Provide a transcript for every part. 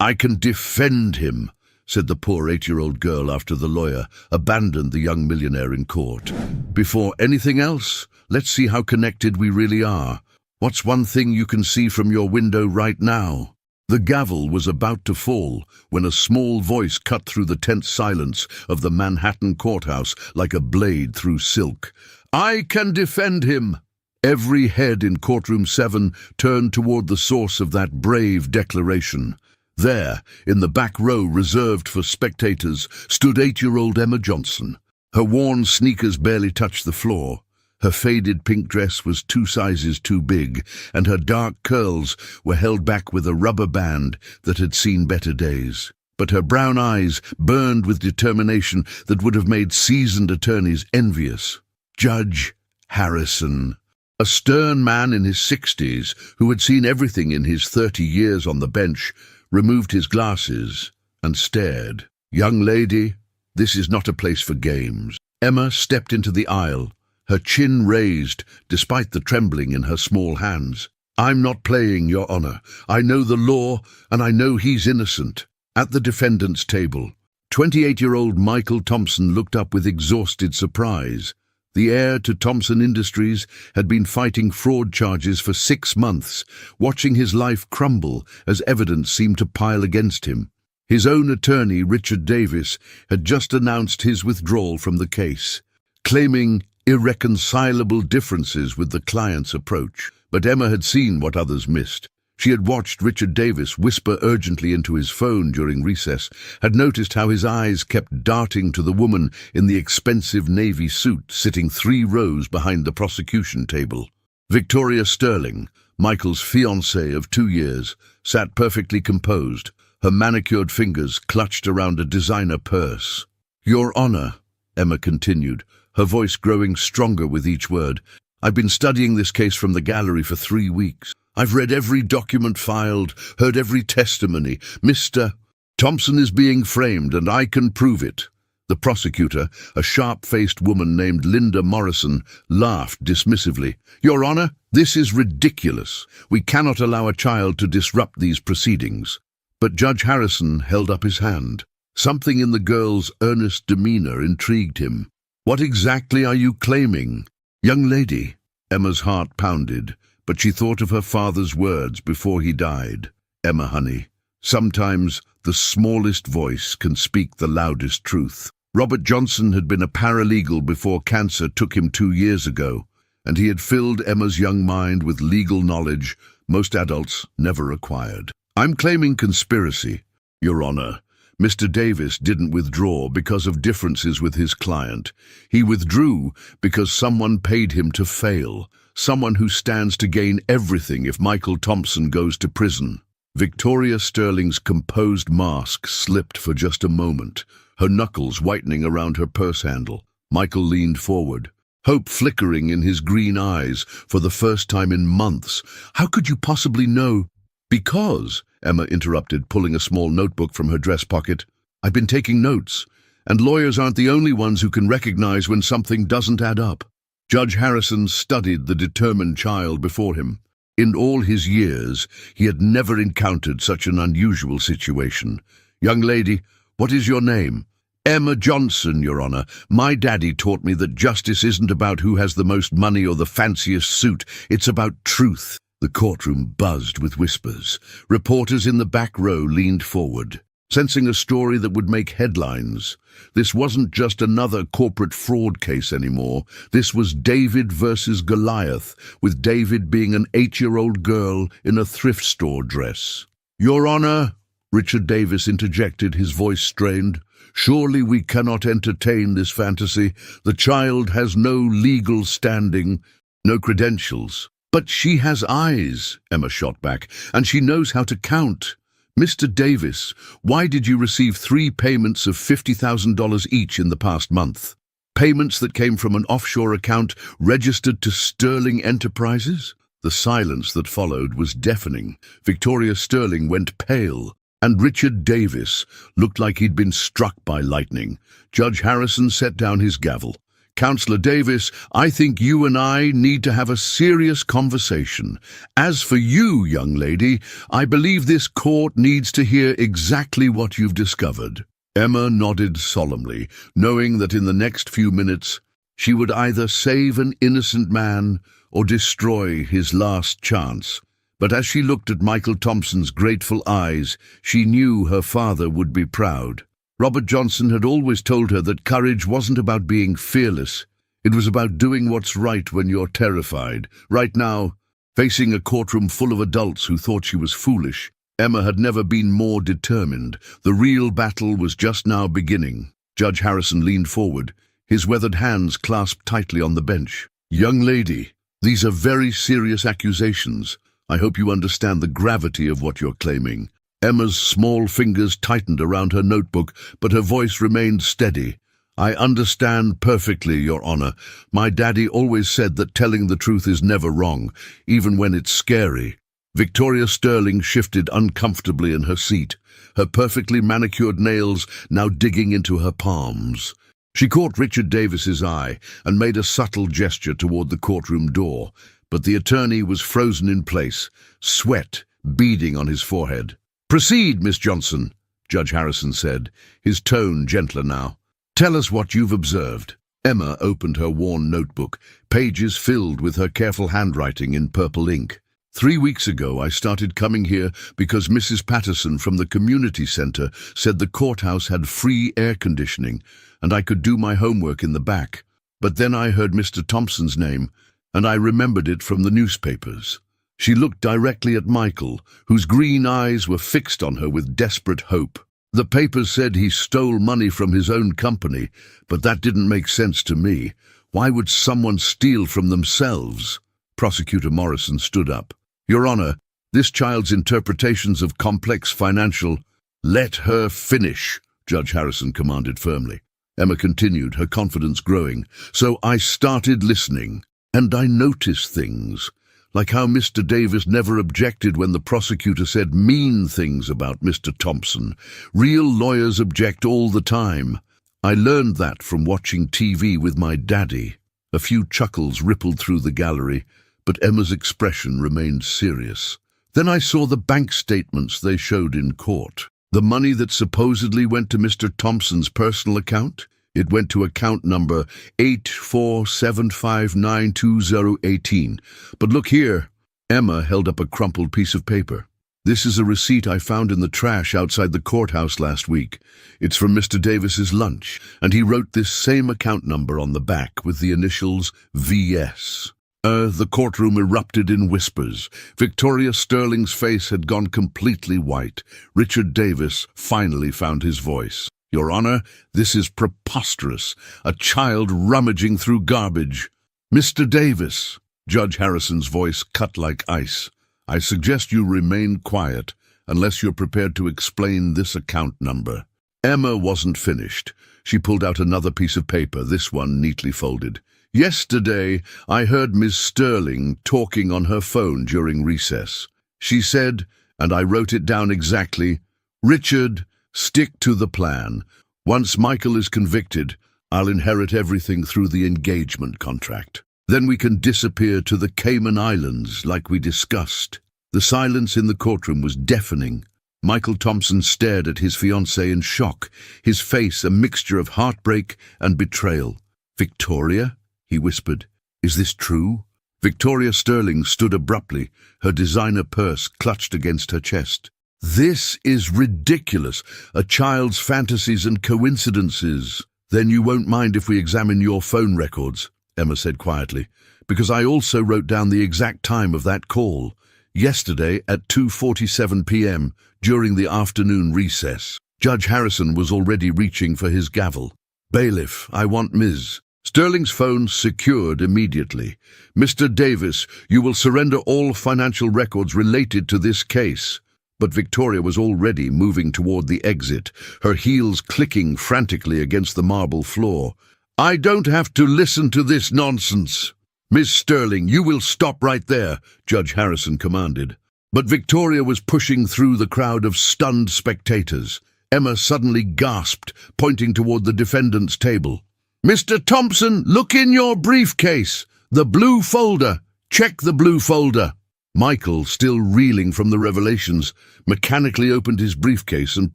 "I can defend him," said the poor 8-year-old girl after the lawyer abandoned the young millionaire in court. "Before anything else, let's see how connected we really are. What's one thing you can see from your window right now?" The gavel was about to fall when a small voice cut through the tense silence of the Manhattan courthouse like a blade through silk. "I can defend him!" Every head in courtroom 7 turned toward the source of that brave declaration. There, in the back row reserved for spectators, stood 8-year-old Emma Johnson. Her worn sneakers barely touched the floor. Her faded pink dress was 2 sizes too big, and her dark curls were held back with a rubber band that had seen better days. But her brown eyes burned with determination that would have made seasoned attorneys envious. Judge Harrison, a stern man in his 60s who had seen everything in his 30 years on the bench, removed his glasses and stared. "Young lady, this is not a place for games." Emma stepped into the aisle, her chin raised despite the trembling in her small hands. "I'm not playing, Your Honor. I know the law, and I know he's innocent." At the defendant's table, 28-year-old Michael Thompson looked up with exhausted surprise. The heir to Thompson Industries had been fighting fraud charges for 6 months, watching his life crumble as evidence seemed to pile against him. His own attorney, Richard Davis, had just announced his withdrawal from the case, claiming irreconcilable differences with the client's approach. But Emma had seen what others missed. She had watched Richard Davis whisper urgently into his phone during recess, had noticed how his eyes kept darting to the woman in the expensive navy suit sitting 3 rows behind the prosecution table. Victoria Sterling, Michael's fiancée of 2 years, sat perfectly composed, her manicured fingers clutched around a designer purse. "Your Honor," Emma continued, her voice growing stronger with each word, "I've been studying this case from the gallery for 3 weeks. I've read every document filed, heard every testimony. Mr. Thompson is being framed, and I can prove it." The prosecutor, a sharp-faced woman named Linda Morrison, laughed dismissively. "Your Honor, this is ridiculous. We cannot allow a child to disrupt these proceedings." But Judge Harrison held up his hand. Something in the girl's earnest demeanor intrigued him. "What exactly are you claiming?" "Young lady," Emma's heart pounded, but she thought of her father's words before he died. "Emma, honey, sometimes the smallest voice can speak the loudest truth." Robert Johnson had been a paralegal before cancer took him 2 years ago, and he had filled Emma's young mind with legal knowledge most adults never acquired. "I'm claiming conspiracy, Your Honor. Mr. Davis didn't withdraw because of differences with his client. He withdrew because someone paid him to fail, someone who stands to gain everything if Michael Thompson goes to prison." Victoria Sterling's composed mask slipped for just a moment, her knuckles whitening around her purse handle. Michael leaned forward, hope flickering in his green eyes for the first time in months. "How could you possibly know?" "Because," Emma interrupted, pulling a small notebook from her dress pocket, "I've been taking notes, and lawyers aren't the only ones who can recognize when something doesn't add up." Judge Harrison studied the determined child before him. In all his years, he had never encountered such an unusual situation. "Young lady, what is your name?" "Emma Johnson, Your Honor. My daddy taught me that justice isn't about who has the most money or the fanciest suit. It's about truth." The courtroom buzzed with whispers. Reporters in the back row leaned forward, sensing a story that would make headlines. This wasn't just another corporate fraud case anymore. This was David versus Goliath, with David being an 8-year-old girl in a thrift store dress. "Your Honor," Richard Davis interjected, his voice strained, "surely we cannot entertain this fantasy. The child has no legal standing, no credentials." "But she has eyes," Emma shot back, "and she knows how to count. Mr. Davis, why did you receive 3 payments of $50,000 each in the past month? Payments that came from an offshore account registered to Sterling Enterprises?" The silence that followed was deafening. Victoria Sterling went pale, and Richard Davis looked like he'd been struck by lightning. Judge Harrison set down his gavel. Counselor Davis, I think you and I need to have a serious conversation. As for you, young lady, I believe this court needs to hear exactly what you've discovered." Emma nodded solemnly, knowing that in the next few minutes she would either save an innocent man or destroy his last chance. But as she looked at Michael Thompson's grateful eyes, she knew her father would be proud. Robert Johnson had always told her that courage wasn't about being fearless. It was about doing what's right when you're terrified. Right now, facing a courtroom full of adults who thought she was foolish, Emma had never been more determined. The real battle was just now beginning. Judge Harrison leaned forward, his weathered hands clasped tightly on the bench. "Young lady, these are very serious accusations. I hope you understand the gravity of what you're claiming." Emma's small fingers tightened around her notebook, but her voice remained steady. "I understand perfectly, Your Honor. My daddy always said that telling the truth is never wrong, even when it's scary." Victoria Sterling shifted uncomfortably in her seat, her perfectly manicured nails now digging into her palms. She caught Richard Davis's eye and made a subtle gesture toward the courtroom door, but the attorney was frozen in place, sweat beading on his forehead. "Proceed, Miss Johnson," Judge Harrison said, his tone gentler now. "Tell us what you've observed." Emma opened her worn notebook, pages filled with her careful handwriting in purple ink. 3 weeks ago, I started coming here because Mrs. Patterson from the community center said the courthouse had free air conditioning and I could do my homework in the back. But then I heard Mr. Thompson's name, and I remembered it from the newspapers. She looked directly at Michael, whose green eyes were fixed on her with desperate hope. "The papers said he stole money from his own company, but that didn't make sense to me. Why would someone steal from themselves?" Prosecutor Morrison stood up. "Your Honor, this child's interpretations of complex financial—" "Let her finish," Judge Harrison commanded firmly. Emma continued, her confidence growing. "So I started listening, and I noticed things, like how Mr. Davis never objected when the prosecutor said mean things about Mr. Thompson. Real lawyers object all the time. I learned that from watching TV with my daddy." A few chuckles rippled through the gallery, but Emma's expression remained serious. "Then I saw the bank statements they showed in court. The money that supposedly went to Mr. Thompson's personal account? It went to account number 847592018. But look here." Emma held up a crumpled piece of paper. "This is a receipt I found in the trash outside the courthouse last week. It's from Mr. Davis's lunch, and he wrote this same account number on the back with the initials VS. The courtroom erupted in whispers. Victoria Sterling's face had gone completely white. Richard Davis finally found his voice. "Your Honor, this is preposterous. A child rummaging through garbage." "Mr. Davis," Judge Harrison's voice cut like ice, "I suggest you remain quiet unless you're prepared to explain this account number." Emma wasn't finished. She pulled out another piece of paper, this one neatly folded. "Yesterday, I heard Miss Sterling talking on her phone during recess. She said, and I wrote it down exactly, 'Richard, stick to the plan. Once Michael is convicted, I'll inherit everything through the engagement contract. Then we can disappear to the Cayman Islands like we discussed." The silence in the courtroom was deafening. Michael Thompson stared at his fiancée in shock, his face a mixture of heartbreak and betrayal. "Victoria?" he whispered. "Is this true?" Victoria Sterling stood abruptly, her designer purse clutched against her chest. "This is ridiculous. A child's fantasies and coincidences." "Then you won't mind if we examine your phone records," Emma said quietly, "because I also wrote down the exact time of that call. Yesterday at 2:47 p.m. during the afternoon recess." Judge Harrison was already reaching for his gavel. "Bailiff, I want Ms. Sterling's phone secured immediately. Mr. Davis, you will surrender all financial records related to this case." But Victoria was already moving toward the exit, her heels clicking frantically against the marble floor. "I don't have to listen to this nonsense." "Miss Sterling, you will stop right there," Judge Harrison commanded. But Victoria was pushing through the crowd of stunned spectators. Emma suddenly gasped, pointing toward the defendant's table. Mr. Thompson, look in your briefcase. The blue folder. Check the blue folder. Michael, still reeling from the revelations, mechanically opened his briefcase and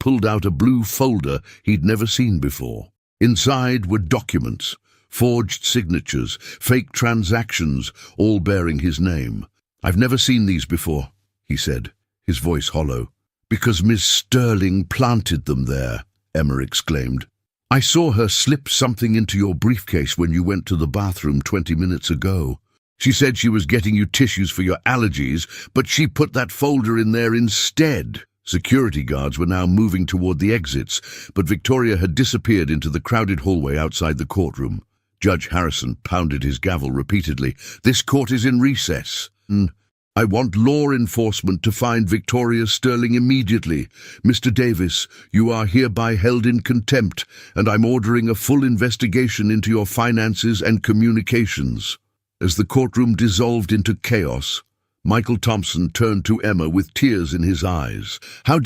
pulled out a blue folder he'd never seen before. Inside were documents, forged signatures, fake transactions, all bearing his name. "I've never seen these before," he said, his voice hollow. "Because Miss Sterling planted them there," Emma exclaimed. "I saw her slip something into your briefcase when you went to the bathroom 20 minutes ago. She said she was getting you tissues for your allergies, but she put that folder in there instead." Security guards were now moving toward the exits, but Victoria had disappeared into the crowded hallway outside the courtroom. Judge Harrison pounded his gavel repeatedly. "This court is in recess. I want law enforcement to find Victoria Sterling immediately. Mr. Davis, you are hereby held in contempt, and I'm ordering a full investigation into your finances and communications." As the courtroom dissolved into chaos, Michael Thompson turned to Emma with tears in his eyes. Why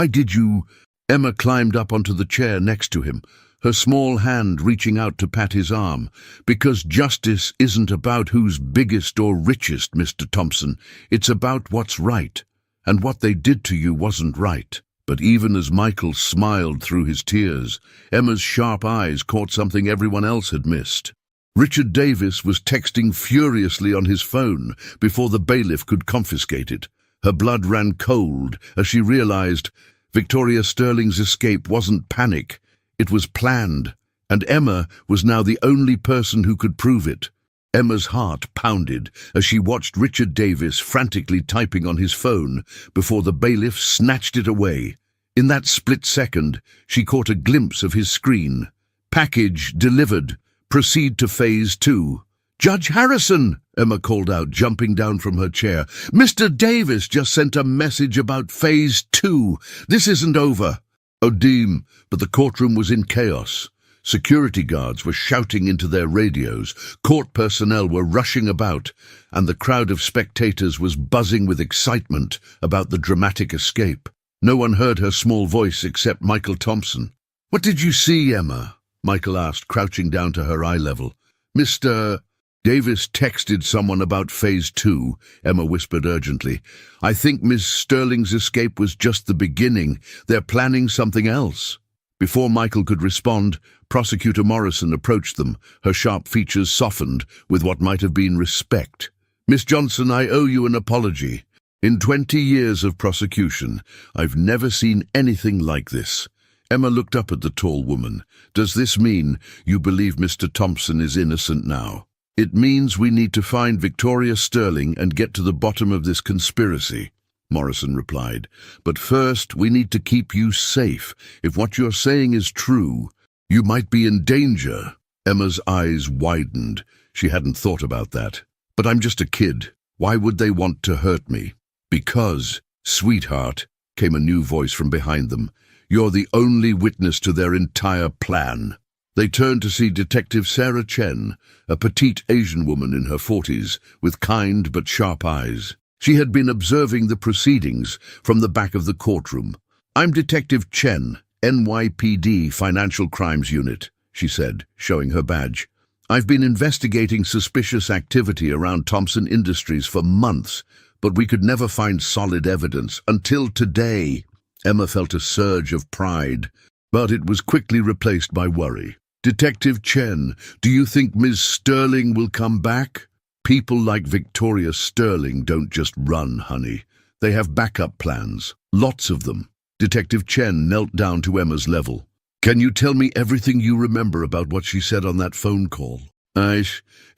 did you? Emma climbed up onto the chair next to him, her small hand reaching out to pat his arm. "Because justice isn't about who's biggest or richest, Mr. Thompson. It's about what's right, and what they did to you wasn't right." But even as Michael smiled through his tears, Emma's sharp eyes caught something everyone else had missed. Richard Davis was texting furiously on his phone before the bailiff could confiscate it. Her blood ran cold as she realized Victoria Sterling's escape wasn't panic, it was planned, and Emma was now the only person who could prove it. Emma's heart pounded as she watched Richard Davis frantically typing on his phone before the bailiff snatched it away. In that split second, she caught a glimpse of his screen. "Package delivered. Proceed to phase 2. "Judge Harrison," Emma called out, jumping down from her chair. "Mr. Davis just sent a message about phase 2. This isn't over." "Oh, Deem," but the courtroom was in chaos. Security guards were shouting into their radios, court personnel were rushing about, and the crowd of spectators was buzzing with excitement about the dramatic escape. No one heard her small voice except Michael Thompson. "What did you see, Emma?" Michael asked, crouching down to her eye level. "Mr. Davis texted someone about phase 2, Emma whispered urgently. "I think Miss Sterling's escape was just the beginning. They're planning something else." Before Michael could respond, Prosecutor Morrison approached them, her sharp features softened with what might have been respect. "Miss Johnson, I owe you an apology. In 20 years of prosecution, I've never seen anything like this." Emma looked up at the tall woman. "Does this mean you believe Mr. Thompson is innocent now?" "It means we need to find Victoria Sterling and get to the bottom of this conspiracy," Morrison replied. "But first, we need to keep you safe. If what you're saying is true, you might be in danger." Emma's eyes widened. She hadn't thought about that. "But I'm just a kid. Why would they want to hurt me?" "Because, sweetheart," came a new voice from behind them, "you're the only witness to their entire plan." They turned to see Detective Sarah Chen, a petite Asian woman in her 40s, with kind but sharp eyes. She had been observing the proceedings from the back of the courtroom. "I'm Detective Chen, NYPD Financial Crimes Unit," she said, showing her badge. "I've been investigating suspicious activity around Thompson Industries for months, but we could never find solid evidence until today." Emma felt a surge of pride, but it was quickly replaced by worry. "Detective Chen, do you think Ms. Sterling will come back?" "People like Victoria Sterling don't just run, honey. They have backup plans, lots of them." Detective Chen knelt down to Emma's level. "Can you tell me everything you remember about what she said on that phone call?"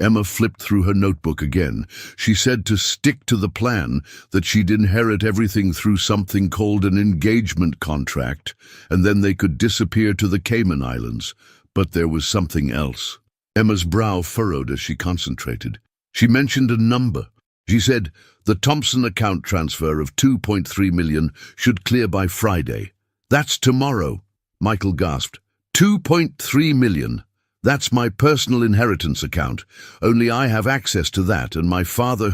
Emma flipped through her notebook again. "She said to stick to the plan, that she'd inherit everything through something called an engagement contract, and then they could disappear to the Cayman Islands. But there was something else." Emma's brow furrowed as she concentrated. "She mentioned a number. She said the Thompson account transfer of 2.3 million should clear by Friday." "That's tomorrow," Michael gasped. 2.3 million. That's my personal inheritance account. Only I have access to that, and my father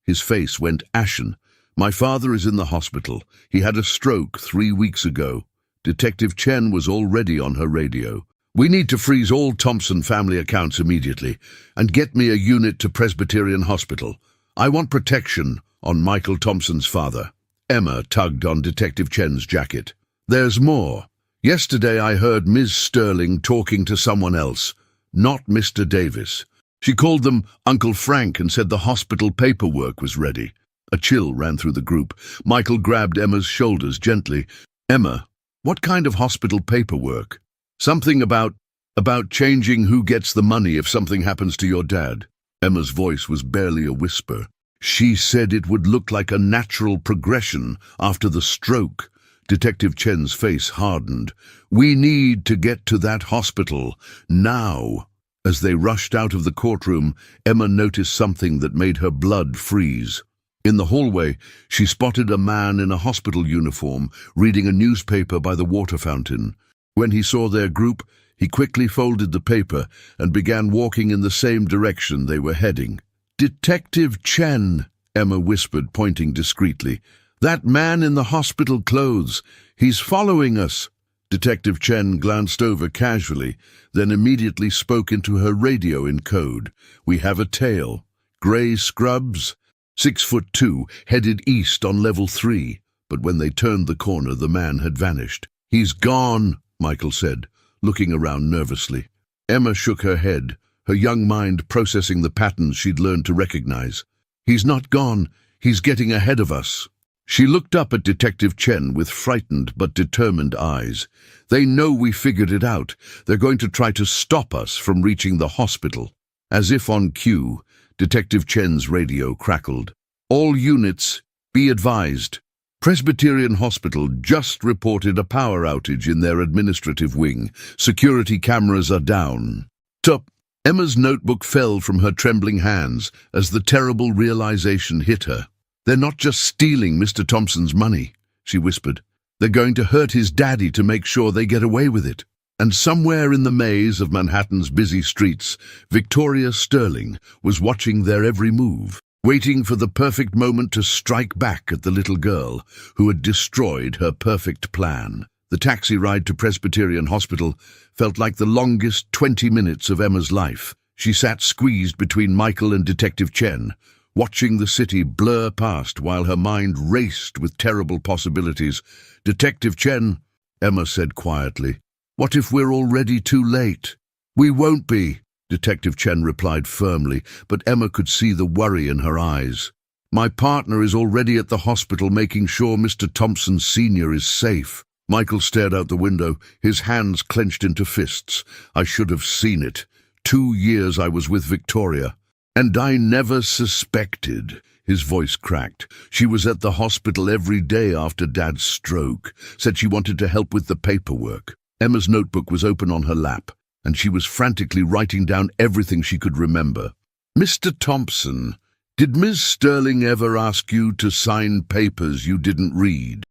His face went ashen. "My father is in the hospital. He had a stroke 3 weeks ago." Detective Chen was already on her radio. We need to freeze all Thompson family accounts immediately and get me a unit to Presbyterian Hospital. I want protection on Michael Thompson's father." Emma tugged on Detective Chen's jacket. "There's more. Yesterday I heard Ms. Sterling talking to someone else, not Mr. Davis. She called them Uncle Frank and said the hospital paperwork was ready." A chill ran through the group. Michael grabbed Emma's shoulders gently. "Emma, what kind of hospital paperwork?" "Something about changing who gets the money if something happens to your dad." Emma's voice was barely a whisper. "She said it would look like a natural progression after the stroke." Detective Chen's face hardened. "We need to get to that hospital, now." As they rushed out of the courtroom, Emma noticed something that made her blood freeze. In the hallway, she spotted a man in a hospital uniform reading a newspaper by the water fountain. When he saw their group, he quickly folded the paper and began walking in the same direction they were heading. "Detective Chen," Emma whispered, pointing discreetly. "That man in the hospital clothes. He's following us." Detective Chen glanced over casually, then immediately spoke into her radio in code. "We have a tail. Grey scrubs, 6'2", headed east on level 3. But when they turned the corner, the man had vanished. "He's gone," Michael said, looking around nervously. Emma shook her head, her young mind processing the patterns she'd learned to recognize. "He's not gone. He's getting ahead of us." She looked up at Detective Chen with frightened but determined eyes. "They know we figured it out. They're going to try to stop us from reaching the hospital." As if on cue, Detective Chen's radio crackled. "All units, be advised. Presbyterian Hospital just reported a power outage in their administrative wing. Security cameras are down." Tup! Emma's notebook fell from her trembling hands as the terrible realization hit her. "They're not just stealing Mr. Thompson's money," she whispered. "They're going to hurt his daddy to make sure they get away with it." And somewhere in the maze of Manhattan's busy streets, Victoria Sterling was watching their every move, waiting for the perfect moment to strike back at the little girl who had destroyed her perfect plan. The taxi ride to Presbyterian Hospital felt like the longest 20 minutes of Emma's life. She sat squeezed between Michael and Detective Chen, watching the city blur past while her mind raced with terrible possibilities. "Detective Chen," Emma said quietly, "what if we're already too late?" "We won't be," Detective Chen replied firmly, but Emma could see the worry in her eyes. "My partner is already at the hospital making sure Mr. Thompson Sr. is safe." Michael stared out the window, his hands clenched into fists. "I should have seen it. 2 years I was with Victoria. And I never suspected." His voice cracked. "She was at the hospital every day after Dad's stroke. Said she wanted to help with the paperwork." Emma's notebook was open on her lap, and she was frantically writing down everything she could remember. "Mr. Thompson, did Ms. Sterling ever ask you to sign papers you didn't read?"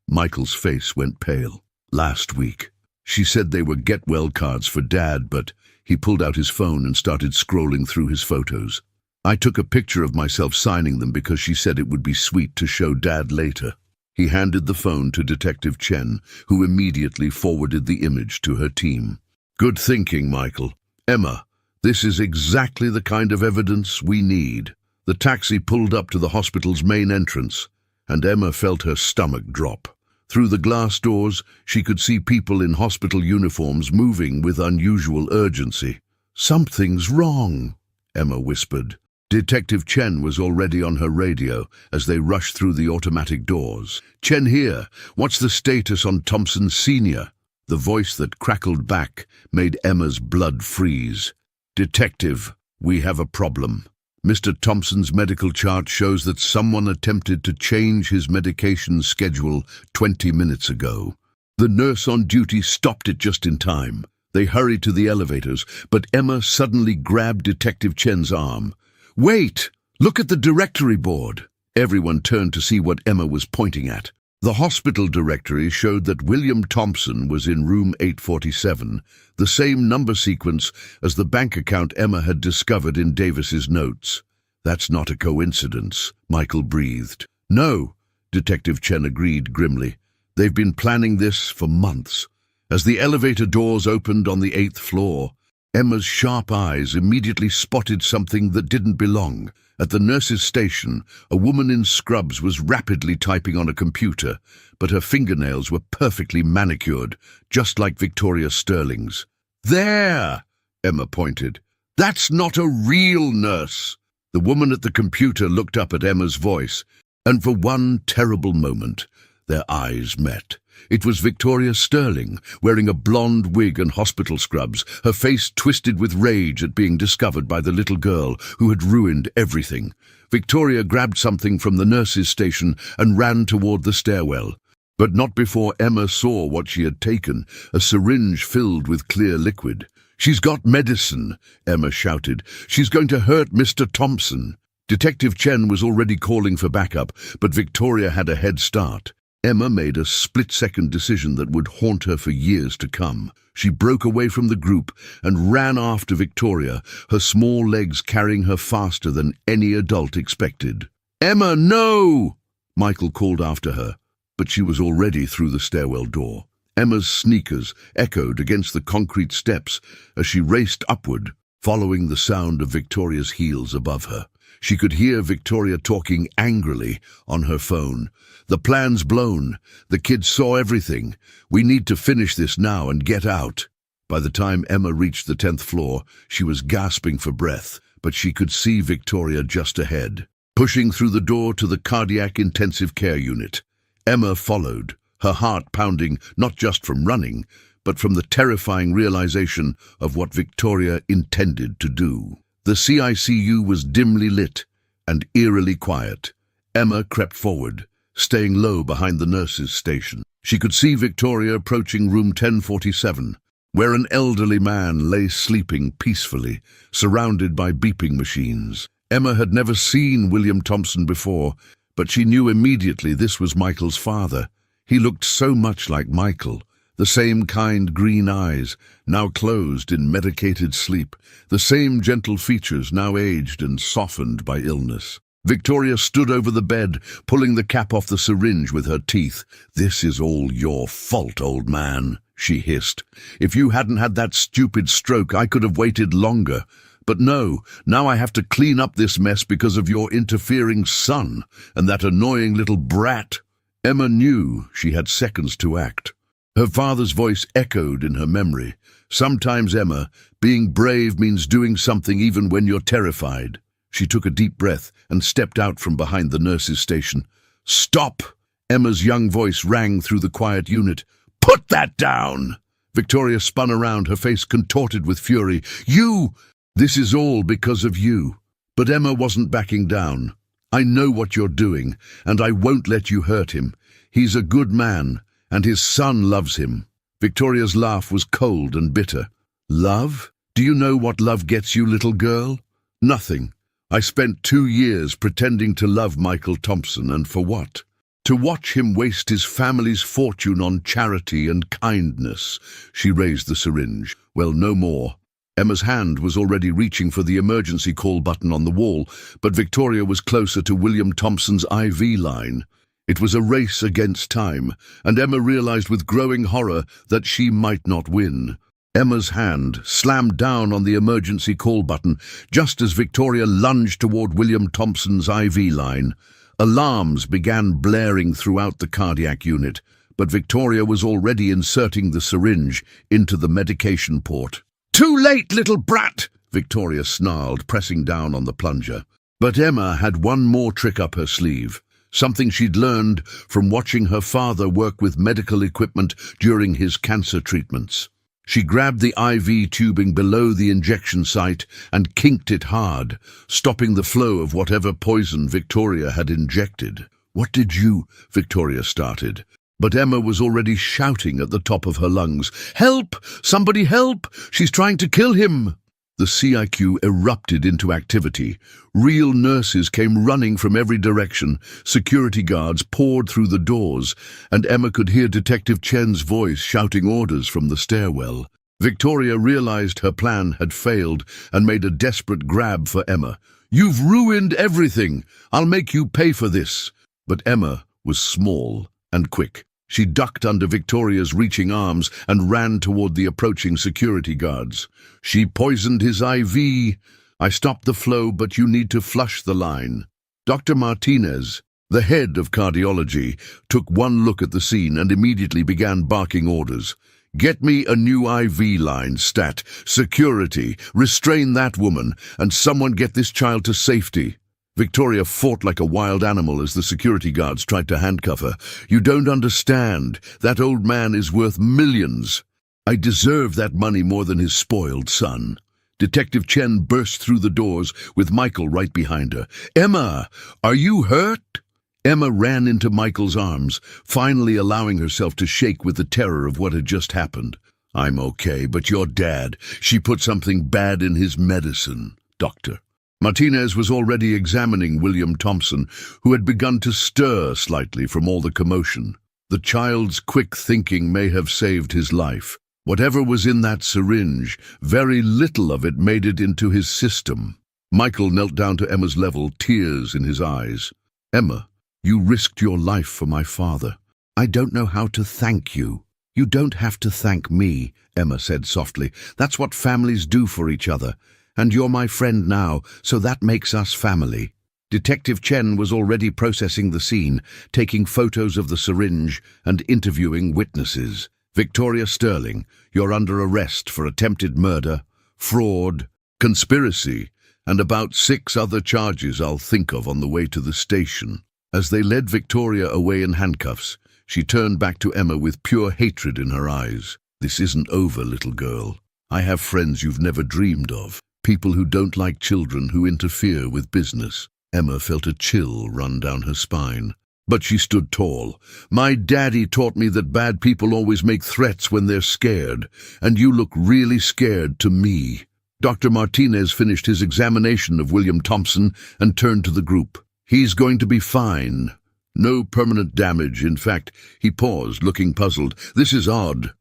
Michael's face went pale. "Last week. She said they were get-well cards for Dad, but..." He pulled out his phone and started scrolling through his photos. "I took a picture of myself signing them because she said it would be sweet to show Dad later." He handed the phone to Detective Chen, who immediately forwarded the image to her team. "Good thinking, Michael. Emma, this is exactly the kind of evidence we need." The taxi pulled up to the hospital's main entrance, and Emma felt her stomach drop. Through the glass doors, she could see people in hospital uniforms moving with unusual urgency. "Something's wrong," Emma whispered. Detective Chen was already on her radio as they rushed through the automatic doors. "Chen here. What's the status on Thompson Sr.?" The voice that crackled back made Emma's blood freeze. "Detective, we have a problem. Mr. Thompson's medical chart shows that someone attempted to change his medication schedule 20 minutes ago. The nurse on duty stopped it just in time." They hurried to the elevators, but Emma suddenly grabbed Detective Chen's arm. "Wait! Look at the directory board!" Everyone turned to see what Emma was pointing at. The hospital directory showed that William Thompson was in room 847, the same number sequence as the bank account Emma had discovered in Davis's notes. "That's not a coincidence," Michael breathed. "No," Detective Chen agreed grimly. "They've been planning this for months. As the elevator doors opened on the 8th floor, Emma's sharp eyes immediately spotted something that didn't belong. At the nurse's station, a woman in scrubs was rapidly typing on a computer, but her fingernails were perfectly manicured, just like Victoria Sterling's. "There!" Emma pointed. "That's not a real nurse." The woman at the computer looked up at Emma's voice, and for one terrible moment, their eyes met. It was Victoria Sterling, wearing a blonde wig and hospital scrubs, her face twisted with rage at being discovered by the little girl who had ruined everything. Victoria grabbed something from the nurse's station and ran toward the stairwell. But not before Emma saw what she had taken, a syringe filled with clear liquid. "She's got medicine," Emma shouted. "She's going to hurt Mr. Thompson." Detective Chen was already calling for backup, but Victoria had a head start. Emma made a split-second decision that would haunt her for years to come. She broke away from the group and ran after Victoria, her small legs carrying her faster than any adult expected. "Emma, no!" Michael called after her, but she was already through the stairwell door. Emma's sneakers echoed against the concrete steps as she raced upward, following the sound of Victoria's heels above her. She could hear Victoria talking angrily on her phone. "The plan's blown. The kids saw everything. We need to finish this now and get out." By the time Emma reached the 10th floor, she was gasping for breath, but she could see Victoria just ahead, pushing through the door to the cardiac intensive care unit. Emma followed, her heart pounding not just from running, but from the terrifying realization of what Victoria intended to do. The CICU was dimly lit and eerily quiet. Emma crept forward, staying low behind the nurse's station. She could see Victoria approaching room 1047, where an elderly man lay sleeping peacefully, surrounded by beeping machines. Emma had never seen William Thompson before, but she knew immediately this was Michael's father. He looked so much like Michael. The same kind green eyes, now closed in medicated sleep. The same gentle features, now aged and softened by illness. Victoria stood over the bed, pulling the cap off the syringe with her teeth. "This is all your fault, old man," she hissed. "If you hadn't had that stupid stroke, I could have waited longer. But no, now I have to clean up this mess because of your interfering son and that annoying little brat." Emma knew she had seconds to act. Her father's voice echoed in her memory. "Sometimes, Emma, being brave means doing something even when you're terrified." She took a deep breath and stepped out from behind the nurse's station. "Stop!" Emma's young voice rang through the quiet unit. "Put that down!" Victoria spun around, her face contorted with fury. "You! This is all because of you." But Emma wasn't backing down. "I know what you're doing, and I won't let you hurt him. He's a good man, and his son loves him." Victoria's laugh was cold and bitter. "Love? Do you know what love gets you, little girl? Nothing. I spent 2 years pretending to love Michael Thompson, and for what? To watch him waste his family's fortune on charity and kindness." She raised the syringe. "Well, no more." Emma's hand was already reaching for the emergency call button on the wall, but Victoria was closer to William Thompson's IV line. It was a race against time, and Emma realized with growing horror that she might not win. Emma's hand slammed down on the emergency call button just as Victoria lunged toward William Thompson's IV line. Alarms began blaring throughout the cardiac unit, but Victoria was already inserting the syringe into the medication port. "Too late, little brat!" Victoria snarled, pressing down on the plunger. But Emma had one more trick up her sleeve, something she'd learned from watching her father work with medical equipment during his cancer treatments. She grabbed the IV tubing below the injection site and kinked it hard, stopping the flow of whatever poison Victoria had injected. "What did you—" Victoria started. But Emma was already shouting at the top of her lungs. "Help! Somebody help! She's trying to kill him!" The CIQ erupted into activity. Real nurses came running from every direction. Security guards poured through the doors, and Emma could hear Detective Chen's voice shouting orders from the stairwell. Victoria realized her plan had failed and made a desperate grab for Emma. "You've ruined everything! I'll make you pay for this!" But Emma was small and quick. She ducked under Victoria's reaching arms and ran toward the approaching security guards. She poisoned his IV. I stopped the flow, but you need to flush the line. Dr. Martinez, the head of cardiology, took one look at the scene and immediately began barking orders. Get me a new IV line, stat. Security, restrain that woman, and someone get this child to safety. Victoria fought like a wild animal as the security guards tried to handcuff her. You don't understand. That old man is worth millions. I deserve that money more than his spoiled son. Detective Chen burst through the doors with Michael right behind her. Emma, are you hurt? Emma ran into Michael's arms, finally allowing herself to shake with the terror of what had just happened. I'm okay, but your dad, she put something bad in his medicine, doctor. Martinez was already examining William Thompson, who had begun to stir slightly from all the commotion. The child's quick thinking may have saved his life. Whatever was in that syringe, very little of it made it into his system. Michael knelt down to Emma's level, tears in his eyes. Emma, you risked your life for my father. I don't know how to thank you. You don't have to thank me, Emma said softly. That's what families do for each other. And you're my friend now, so that makes us family. Detective Chen was already processing the scene, taking photos of the syringe and interviewing witnesses. Victoria Sterling, you're under arrest for attempted murder, fraud, conspiracy, and about 6 other charges I'll think of on the way to the station. As they led Victoria away in handcuffs, she turned back to Emma with pure hatred in her eyes. This isn't over, little girl. I have friends you've never dreamed of. People who don't like children who interfere with business. Emma felt a chill run down her spine. But she stood tall. My daddy taught me that bad people always make threats when they're scared, and you look really scared to me. Dr. Martinez finished his examination of William Thompson and turned to the group. He's going to be fine. No permanent damage. In fact, he paused, looking puzzled. This is odd.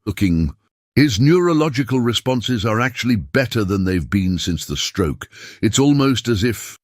His neurological responses are actually better than they've been since the stroke. It's almost as if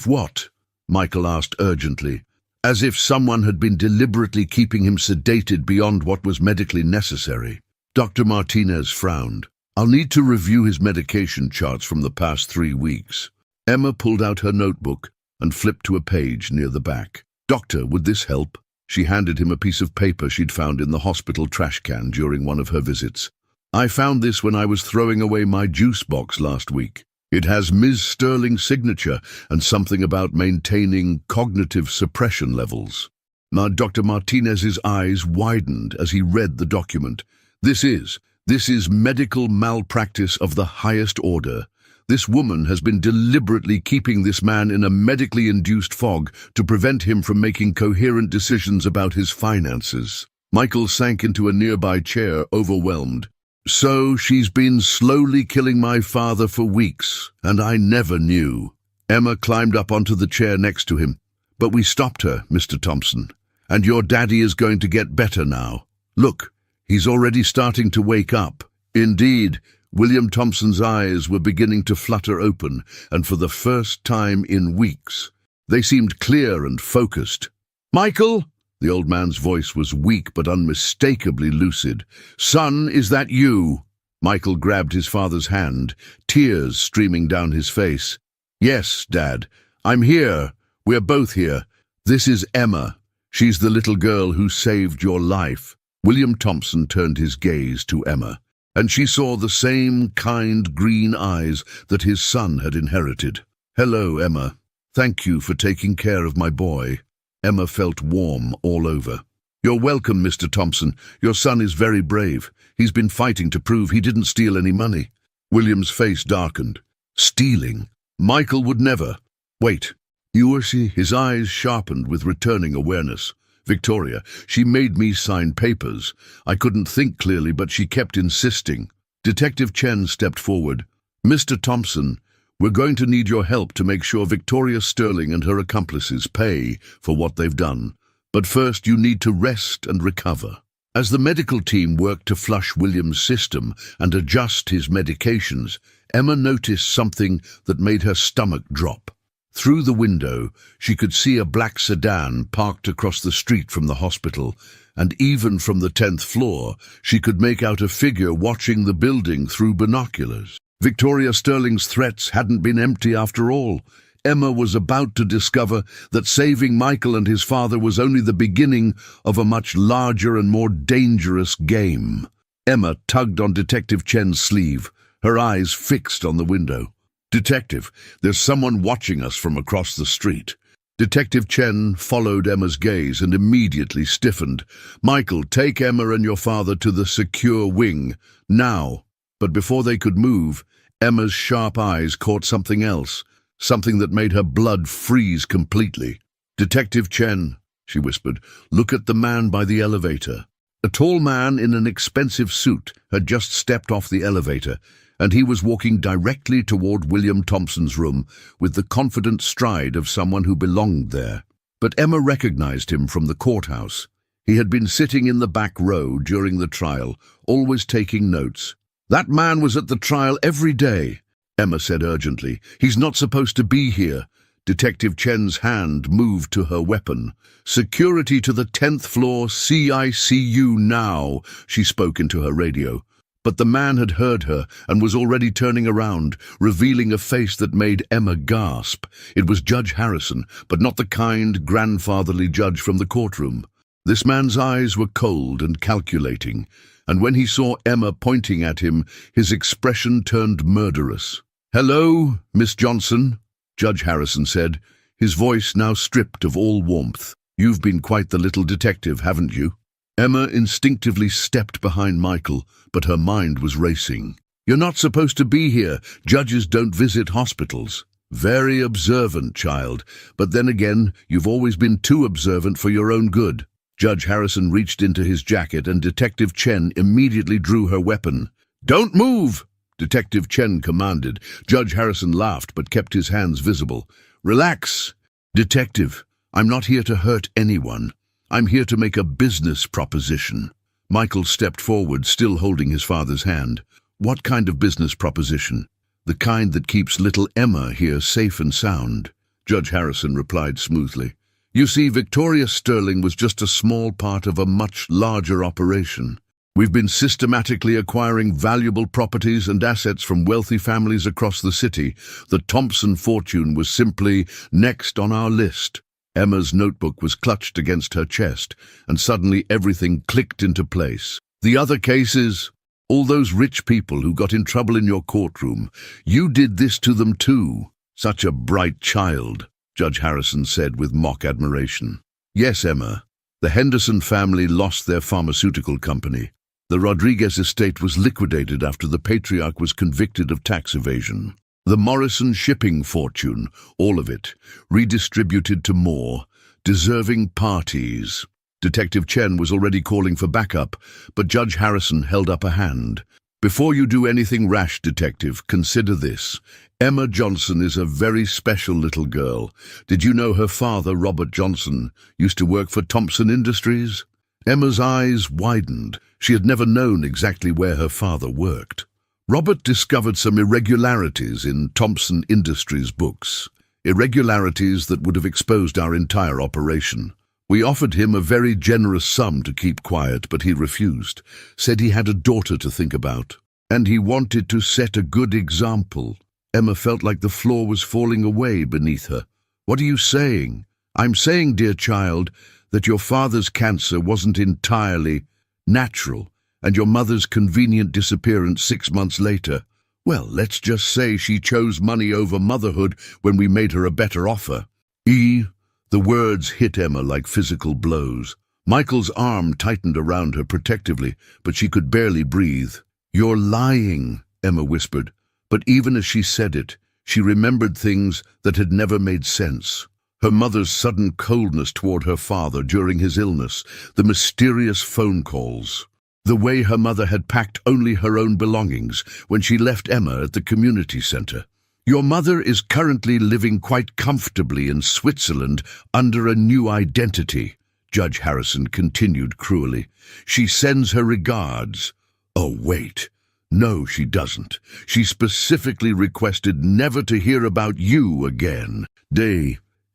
what? Michael asked urgently. As if someone had been deliberately keeping him sedated beyond what was medically necessary. Dr. Martinez frowned. I'll need to review his medication charts from the past 3 weeks. Emma pulled out her notebook and flipped to a page near the back. Doctor, would this help? She handed him a piece of paper she'd found in the hospital trash can during one of her visits. I found this when I was throwing away my juice box last week. It has Ms. Sterling's signature and something about maintaining cognitive suppression levels. Now, Dr. Martinez's eyes widened as he read the document. This is medical malpractice of the highest order. This woman has been deliberately keeping this man in a medically induced fog to prevent him from making coherent decisions about his finances. Michael sank into a nearby chair, overwhelmed. So she's been slowly killing my father for weeks, and I never knew. Emma climbed up onto the chair next to him. But we stopped her, Mr. Thompson. And your daddy is going to get better now. Look, he's already starting to wake up. Indeed, William Thompson's eyes were beginning to flutter open, and for the first time in weeks. They seemed clear and focused. Michael? The old man's voice was weak but unmistakably lucid. Son, is that you? Michael grabbed his father's hand, tears streaming down his face. Yes, Dad. I'm here. We're both here. This is Emma. She's the little girl who saved your life. William Thompson turned his gaze to Emma, and she saw the same kind green eyes that his son had inherited. Hello, Emma. Thank you for taking care of my boy. Emma felt warm all over. You're welcome, Mr. Thompson. Your son is very brave. He's been fighting to prove he didn't steal any money. William's face darkened. Stealing? Michael would never. Wait. You or she? His eyes sharpened with returning awareness. Victoria, she made me sign papers. I couldn't think clearly, but she kept insisting. Detective Chen stepped forward. Mr. Thompson, we're going to need your help to make sure Victoria Sterling and her accomplices pay for what they've done. But first you need to rest and recover. As the medical team worked to flush William's system and adjust his medications, Emma noticed something that made her stomach drop. Through the window, she could see a black sedan parked across the street from the hospital, and even from the 10th floor, she could make out a figure watching the building through binoculars. Victoria Sterling's threats hadn't been empty after all. Emma was about to discover that saving Michael and his father was only the beginning of a much larger and more dangerous game. Emma tugged on Detective Chen's sleeve, her eyes fixed on the window. "Detective, there's someone watching us from across the street." Detective Chen followed Emma's gaze and immediately stiffened. "Michael, take Emma and your father to the secure wing, now." But before they could move, Emma's sharp eyes caught something else, something that made her blood freeze completely. "Detective Chen," she whispered, "look at the man by the elevator." A tall man in an expensive suit had just stepped off the elevator, and he was walking directly toward William Thompson's room with the confident stride of someone who belonged there. But Emma recognized him from the courthouse. He had been sitting in the back row during the trial, always taking notes. "That man was at the trial every day," Emma said urgently. "He's not supposed to be here." Detective Chen's hand moved to her weapon. "Security to the 10th floor, CICU now," she spoke into her radio. But the man had heard her and was already turning around, revealing a face that made Emma gasp. It was Judge Harrison, but not the kind, grandfatherly judge from the courtroom. This man's eyes were cold and calculating, and when he saw Emma pointing at him, his expression turned murderous. "Hello, Miss Johnson," Judge Harrison said, his voice now stripped of all warmth. "You've been quite the little detective, haven't you?" Emma instinctively stepped behind Michael, but her mind was racing. "You're not supposed to be here. Judges don't visit hospitals." "Very observant, child, but then again, you've always been too observant for your own good." Judge Harrison reached into his jacket and Detective Chen immediately drew her weapon. "Don't move!" Detective Chen commanded. Judge Harrison laughed but kept his hands visible. "Relax." "Detective, I'm not here to hurt anyone. I'm here to make a business proposition." Michael stepped forward, still holding his father's hand. "What kind of business proposition?" "The kind that keeps little Emma here safe and sound," Judge Harrison replied smoothly. "You see, Victoria Sterling was just a small part of a much larger operation. We've been systematically acquiring valuable properties and assets from wealthy families across the city. The Thompson fortune was simply next on our list." Emma's notebook was clutched against her chest, and suddenly everything clicked into place. "The other cases, all those rich people who got in trouble in your courtroom, you did this to them too." "Such a bright child," Judge Harrison said with mock admiration. "Yes, Emma. The Henderson family lost their pharmaceutical company. The Rodriguez estate was liquidated after the patriarch was convicted of tax evasion. The Morrison shipping fortune, all of it, redistributed to more deserving parties." Detective Chen was already calling for backup, but Judge Harrison held up a hand. "Before you do anything rash, Detective, consider this. Emma Johnson is a very special little girl. Did you know her father, Robert Johnson, used to work for Thompson Industries?" Emma's eyes widened. She had never known exactly where her father worked. "Robert discovered some irregularities in Thompson Industries' books, irregularities that would have exposed our entire operation. We offered him a very generous sum to keep quiet, but he refused, said he had a daughter to think about, and he wanted to set a good example." Emma felt like the floor was falling away beneath her. "What are you saying?" "I'm saying, dear child, that your father's cancer wasn't entirely natural, and your mother's convenient disappearance 6 months later, well, let's just say she chose money over motherhood when we made her a better offer." The words hit Emma like physical blows. Michael's arm tightened around her protectively, but she could barely breathe. "You're lying," Emma whispered, but even as she said it, she remembered things that had never made sense. Her mother's sudden coldness toward her father during his illness, the mysterious phone calls, the way her mother had packed only her own belongings when she left Emma at the community center. "Your mother is currently living quite comfortably in Switzerland under a new identity," Judge Harrison continued cruelly. "She sends her regards." "Oh, wait." No, she doesn't. She specifically requested never to hear about you again.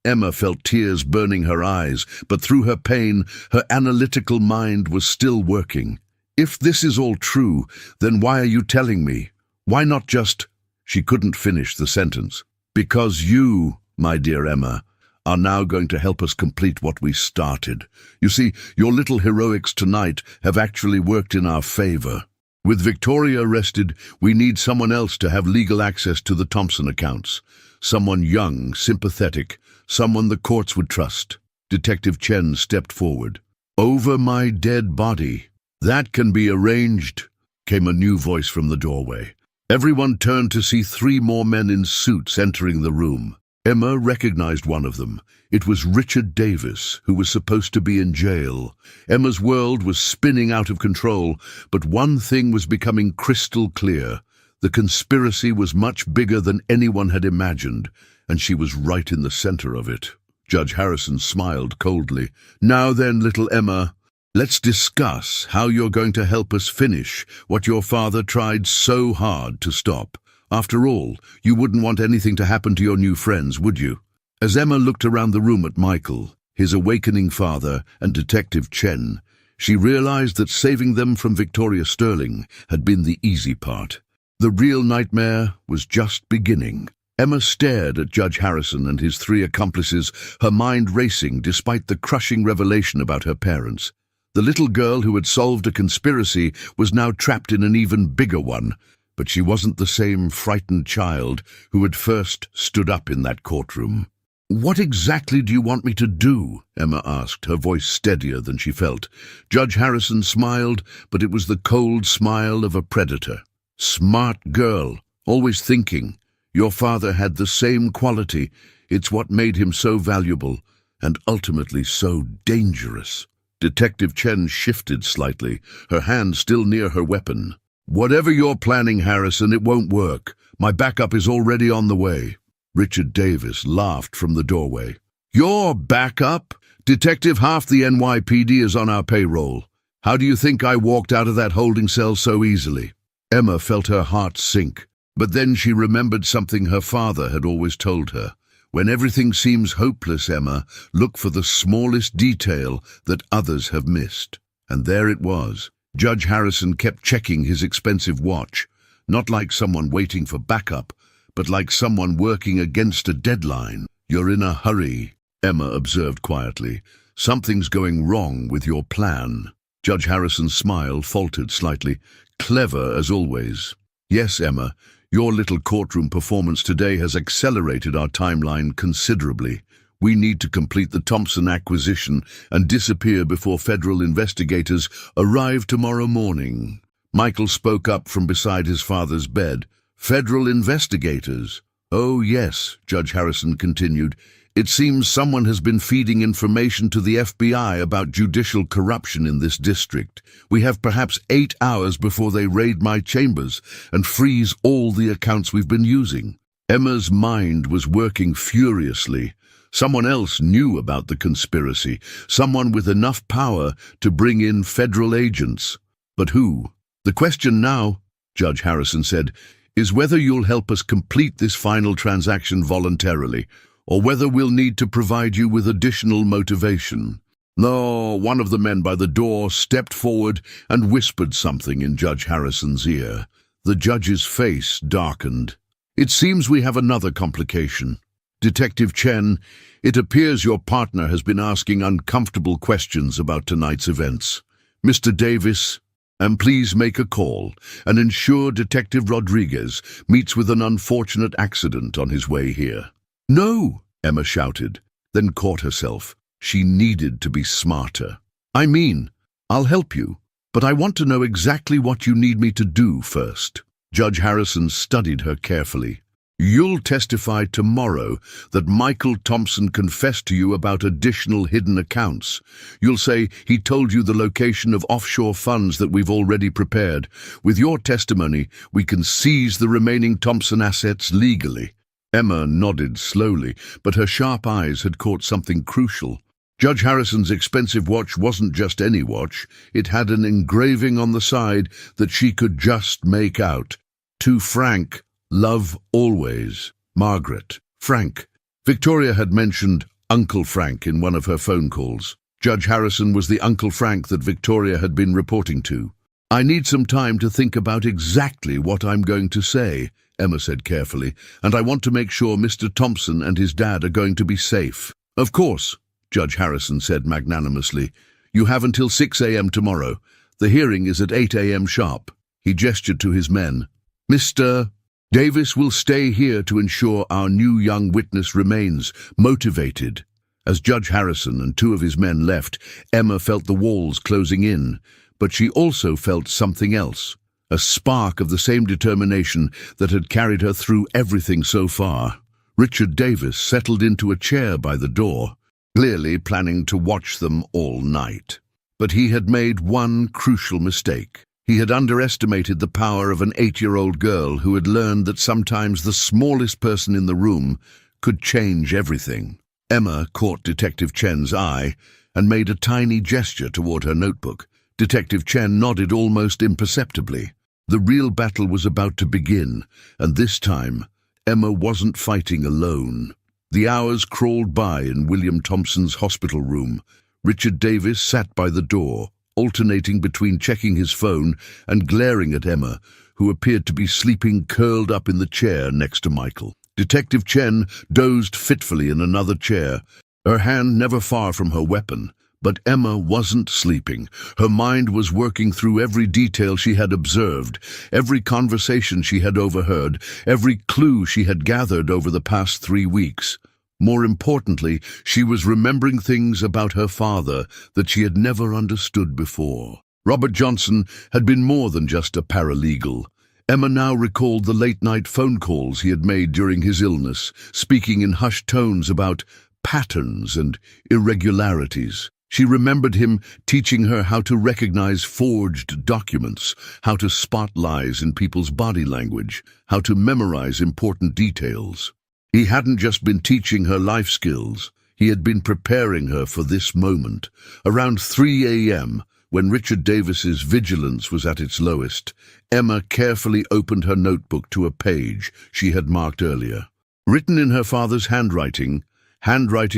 Emma felt tears burning her eyes, but through her pain, her analytical mind was still working. If this is all true, then why are you telling me? Why not just— She couldn't finish the sentence. Because you, my dear Emma, are now going to help us complete what we started. You see, your little heroics tonight have actually worked in our favor. With Victoria arrested, we need someone else to have legal access to the Thompson accounts. Someone young, sympathetic, someone the courts would trust. Detective Chen stepped forward. Over my dead body. That can be arranged, came a new voice from the doorway. Everyone turned to see 3 more men in suits entering the room. Emma recognized one of them. It was Richard Davis, who was supposed to be in jail. Emma's world was spinning out of control, but one thing was becoming crystal clear. The conspiracy was much bigger than anyone had imagined, and she was right in the center of it. Judge Harrison smiled coldly. Now then, little Emma, let's discuss how you're going to help us finish what your father tried so hard to stop. After all, you wouldn't want anything to happen to your new friends, would you? As Emma looked around the room at Michael, his awakening father, and Detective Chen, she realized that saving them from Victoria Sterling had been the easy part. The real nightmare was just beginning. Emma stared at Judge Harrison and his 3 accomplices, her mind racing despite the crushing revelation about her parents. The little girl who had solved a conspiracy was now trapped in an even bigger one. But she wasn't the same frightened child who had first stood up in that courtroom. What exactly do you want me to do? Emma asked, her voice steadier than she felt. Judge Harrison smiled, but it was the cold smile of a predator. Smart girl, always thinking. Your father had the same quality. It's what made him so valuable, and ultimately so dangerous. Detective Chen shifted slightly, her hand still near her weapon. Whatever you're planning, Harrison, it won't work. My backup is already on the way. Richard Davis laughed from the doorway. Your backup? Detective, half the NYPD is on our payroll. How do you think I walked out of that holding cell so easily? Emma felt her heart sink, but then she remembered something her father had always told her. When everything seems hopeless, Emma, look for the smallest detail that others have missed. And there it was. Judge Harrison kept checking his expensive watch, not like someone waiting for backup, but like someone working against a deadline. You're in a hurry, Emma observed quietly. Something's going wrong with your plan. Judge Harrison's smile faltered slightly. Clever as always. Yes, Emma, your little courtroom performance today has accelerated our timeline considerably. We need to complete the Thompson acquisition and disappear before federal investigators arrive tomorrow morning. Michael spoke up from beside his father's bed. Federal investigators? Oh yes, Judge Harrison continued. It seems someone has been feeding information to the FBI about judicial corruption in this district. We have perhaps 8 hours before they raid my chambers and freeze all the accounts we've been using. Emma's mind was working furiously. Someone else knew about the conspiracy, someone with enough power to bring in federal agents. But who? The question now, Judge Harrison said, is whether you'll help us complete this final transaction voluntarily, or whether we'll need to provide you with additional motivation. No, one of the men by the door stepped forward and whispered something in Judge Harrison's ear. The judge's face darkened. It seems we have another complication. Detective Chen, it appears your partner has been asking uncomfortable questions about tonight's events. Mr. Davis, and please make a call and ensure Detective Rodriguez meets with an unfortunate accident on his way here. No, Emma shouted, then caught herself. She needed to be smarter. I mean, I'll help you, but I want to know exactly what you need me to do first. Judge Harrison studied her carefully. You'll testify tomorrow that Michael Thompson confessed to you about additional hidden accounts. You'll say he told you the location of offshore funds that we've already prepared. With your testimony, we can seize the remaining Thompson assets legally. Emma nodded slowly, but her sharp eyes had caught something crucial. Judge Harrison's expensive watch wasn't just any watch. It had an engraving on the side that she could just make out. To Frank, love always. Margaret. Frank. Victoria had mentioned Uncle Frank in one of her phone calls. Judge Harrison was the Uncle Frank that Victoria had been reporting to. I need some time to think about exactly what I'm going to say, Emma said carefully, and I want to make sure Mr. Thompson and his dad are going to be safe. Of course, Judge Harrison said magnanimously. You have until 6 a.m. tomorrow. The hearing is at 8 a.m. sharp. He gestured to his men. Mr. Davis will stay here to ensure our new young witness remains motivated. As Judge Harrison and 2 of his men left, Emma felt the walls closing in, but she also felt something else, a spark of the same determination that had carried her through everything so far. Richard Davis settled into a chair by the door, clearly planning to watch them all night. But he had made one crucial mistake. He had underestimated the power of an 8-year-old girl who had learned that sometimes the smallest person in the room could change everything. Emma caught Detective Chen's eye and made a tiny gesture toward her notebook. Detective Chen nodded almost imperceptibly. The real battle was about to begin, and this time, Emma wasn't fighting alone. The hours crawled by in William Thompson's hospital room. Richard Davis sat by the door, alternating between checking his phone and glaring at Emma, who appeared to be sleeping curled up in the chair next to Michael. Detective Chen dozed fitfully in another chair, her hand never far from her weapon. But Emma wasn't sleeping. Her mind was working through every detail she had observed, every conversation she had overheard, every clue she had gathered over the past 3 weeks. More importantly, she was remembering things about her father that she had never understood before. Robert Johnson had been more than just a paralegal. Emma now recalled the late-night phone calls he had made during his illness, speaking in hushed tones about patterns and irregularities. She remembered him teaching her how to recognize forged documents, how to spot lies in people's body language, how to memorize important details. He hadn't just been teaching her life skills, he had been preparing her for this moment. Around 3 a.m., when Richard Davis's vigilance was at its lowest, Emma carefully opened her notebook to a page she had marked earlier. Written in her father's handwriting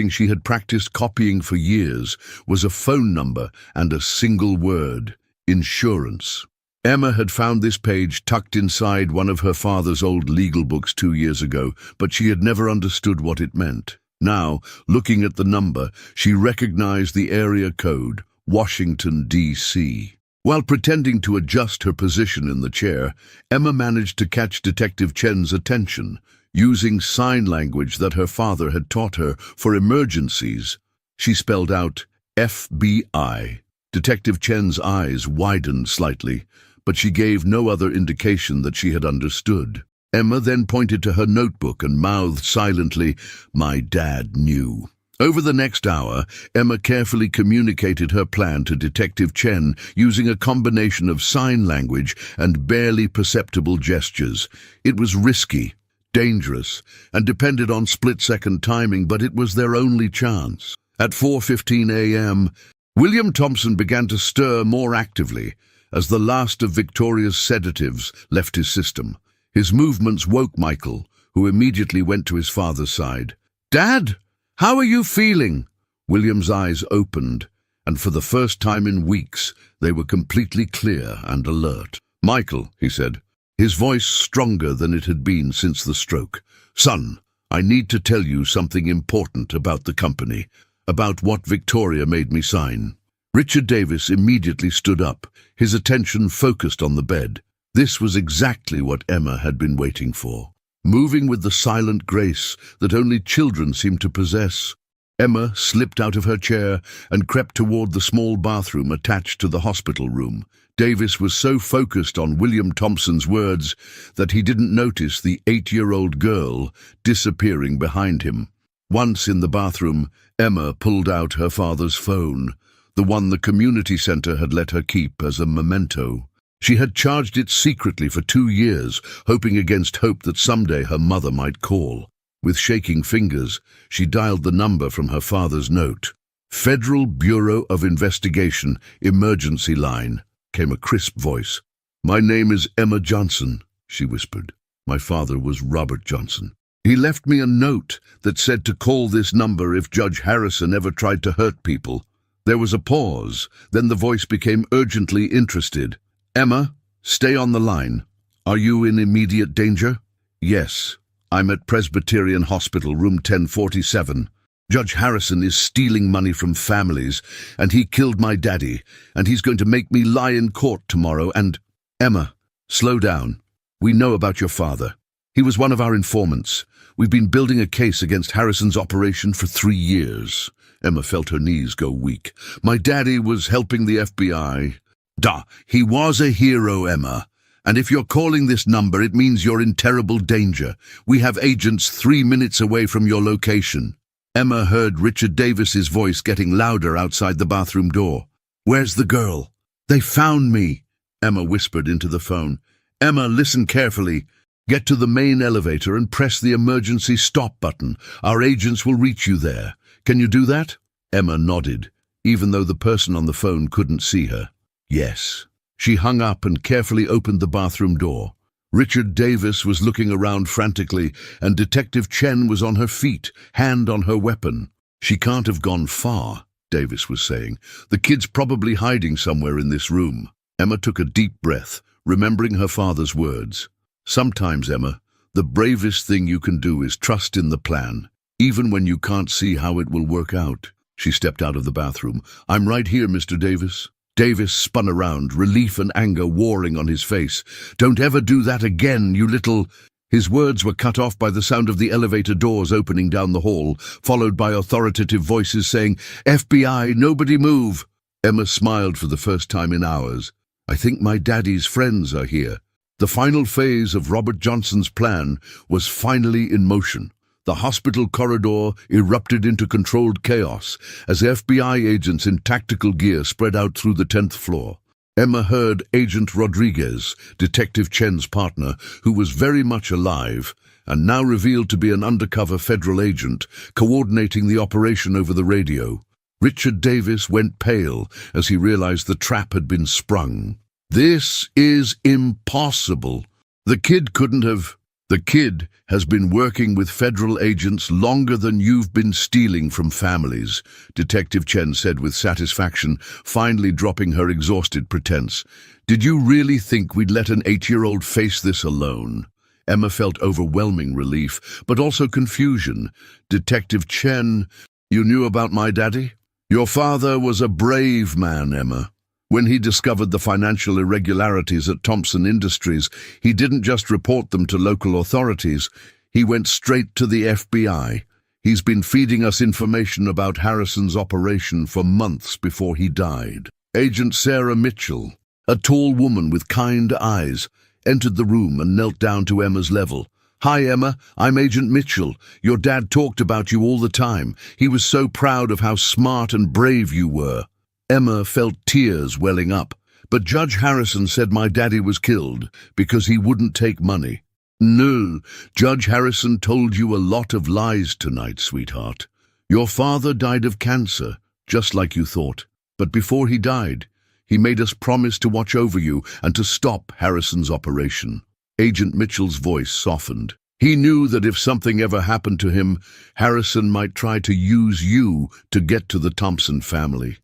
she had practiced copying for years, was a phone number and a single word: insurance. Emma had found this page tucked inside one of her father's old legal books 2 years ago, but she had never understood what it meant. Now, looking at the number, she recognized the area code, Washington, D.C. While pretending to adjust her position in the chair, Emma managed to catch Detective Chen's attention. Using sign language that her father had taught her for emergencies, she spelled out FBI. Detective Chen's eyes widened slightly, but she gave no other indication that she had understood. Emma then pointed to her notebook and mouthed silently, "My dad knew." Over the next hour, Emma carefully communicated her plan to Detective Chen using a combination of sign language and barely perceptible gestures. It was risky, dangerous, and depended on split-second timing, but it was their only chance. At 4:15 a.m., William Thompson began to stir more actively as the last of Victoria's sedatives left his system. His movements woke Michael, who immediately went to his father's side. "Dad, how are you feeling?" William's eyes opened, and for the first time in weeks, they were completely clear and alert. "Michael," he said, his voice stronger than it had been since the stroke. "Son, I need to tell you something important about the company, about what Victoria made me sign." Richard Davis immediately stood up, his attention focused on the bed. This was exactly what Emma had been waiting for. Moving with the silent grace that only children seem to possess, Emma slipped out of her chair and crept toward the small bathroom attached to the hospital room. Davis was so focused on William Thompson's words that he didn't notice the 8-year-old girl disappearing behind him. Once in the bathroom, Emma pulled out her father's phone, the one the community center had let her keep as a memento. She had charged it secretly for 2 years, hoping against hope that someday her mother might call. With shaking fingers, she dialed the number from her father's note. Federal Bureau of Investigation, emergency line, came a crisp voice. My name is Emma Johnson, she whispered. My father was Robert Johnson. He left me a note that said to call this number if Judge Harrison ever tried to hurt people. There was a pause, then the voice became urgently interested. Emma, stay on the line. Are you in immediate danger? Yes, I'm at Presbyterian Hospital, room 1047. Judge Harrison is stealing money from families, and he killed my daddy, and he's going to make me lie in court tomorrow, and... Emma, slow down. We know about your father. He was one of our informants. We've been building a case against Harrison's operation for 3 years. Emma felt her knees go weak. My daddy was helping the FBI. Duh, he was a hero, Emma. And if you're calling this number, it means you're in terrible danger. We have agents 3 minutes away from your location. Emma heard Richard Davis's voice getting louder outside the bathroom door. Where's the girl? They found me, Emma whispered into the phone. Emma, listen carefully. Get to the main elevator and press the emergency stop button. Our agents will reach you there. Can you do that? Emma nodded, even though the person on the phone couldn't see her. Yes. She hung up and carefully opened the bathroom door. Richard Davis was looking around frantically, and Detective Chen was on her feet, hand on her weapon. She can't have gone far, Davis was saying. The kid's probably hiding somewhere in this room. Emma took a deep breath, remembering her father's words. Sometimes, Emma, the bravest thing you can do is trust in the plan, even when you can't see how it will work out. She stepped out of the bathroom. I'm right here, Mr. Davis. Davis spun around, relief and anger warring on his face. Don't ever do that again, you little... His words were cut off by the sound of the elevator doors opening down the hall, followed by authoritative voices saying, FBI, nobody move. Emma smiled for the first time in hours. I think my daddy's friends are here. The final phase of Robert Johnson's plan was finally in motion. The hospital corridor erupted into controlled chaos as FBI agents in tactical gear spread out through the 10th floor. Emma heard Agent Rodriguez, Detective Chen's partner, who was very much alive and now revealed to be an undercover federal agent, coordinating the operation over the radio. Richard Davis went pale as he realized the trap had been sprung. This is impossible. The kid has been working with federal agents longer than you've been stealing from families, Detective Chen said with satisfaction, finally dropping her exhausted pretense. Did you really think we'd let an 8-year-old face this alone? Emma felt overwhelming relief, but also confusion. Detective Chen, you knew about my daddy? Your father was a brave man, Emma. When he discovered the financial irregularities at Thompson Industries, he didn't just report them to local authorities. He went straight to the FBI. He's been feeding us information about Harrison's operation for months before he died. Agent Sarah Mitchell, a tall woman with kind eyes, entered the room and knelt down to Emma's level. Hi, Emma. I'm Agent Mitchell. Your dad talked about you all the time. He was so proud of how smart and brave you were. Emma felt tears welling up. But Judge Harrison said my daddy was killed because he wouldn't take money. No, Judge Harrison told you a lot of lies tonight, sweetheart. Your father died of cancer, just like you thought. But before he died, he made us promise to watch over you and to stop Harrison's operation. Agent Mitchell's voice softened. He knew that if something ever happened to him, Harrison might try to use you to get to the Thompson family.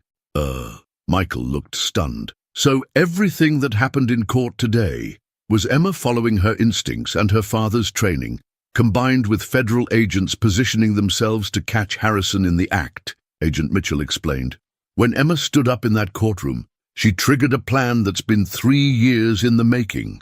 Michael looked stunned. So everything that happened in court today was Emma following her instincts and her father's training, combined with federal agents positioning themselves to catch Harrison in the act, Agent Mitchell explained. When Emma stood up in that courtroom, she triggered a plan that's been 3 years in the making.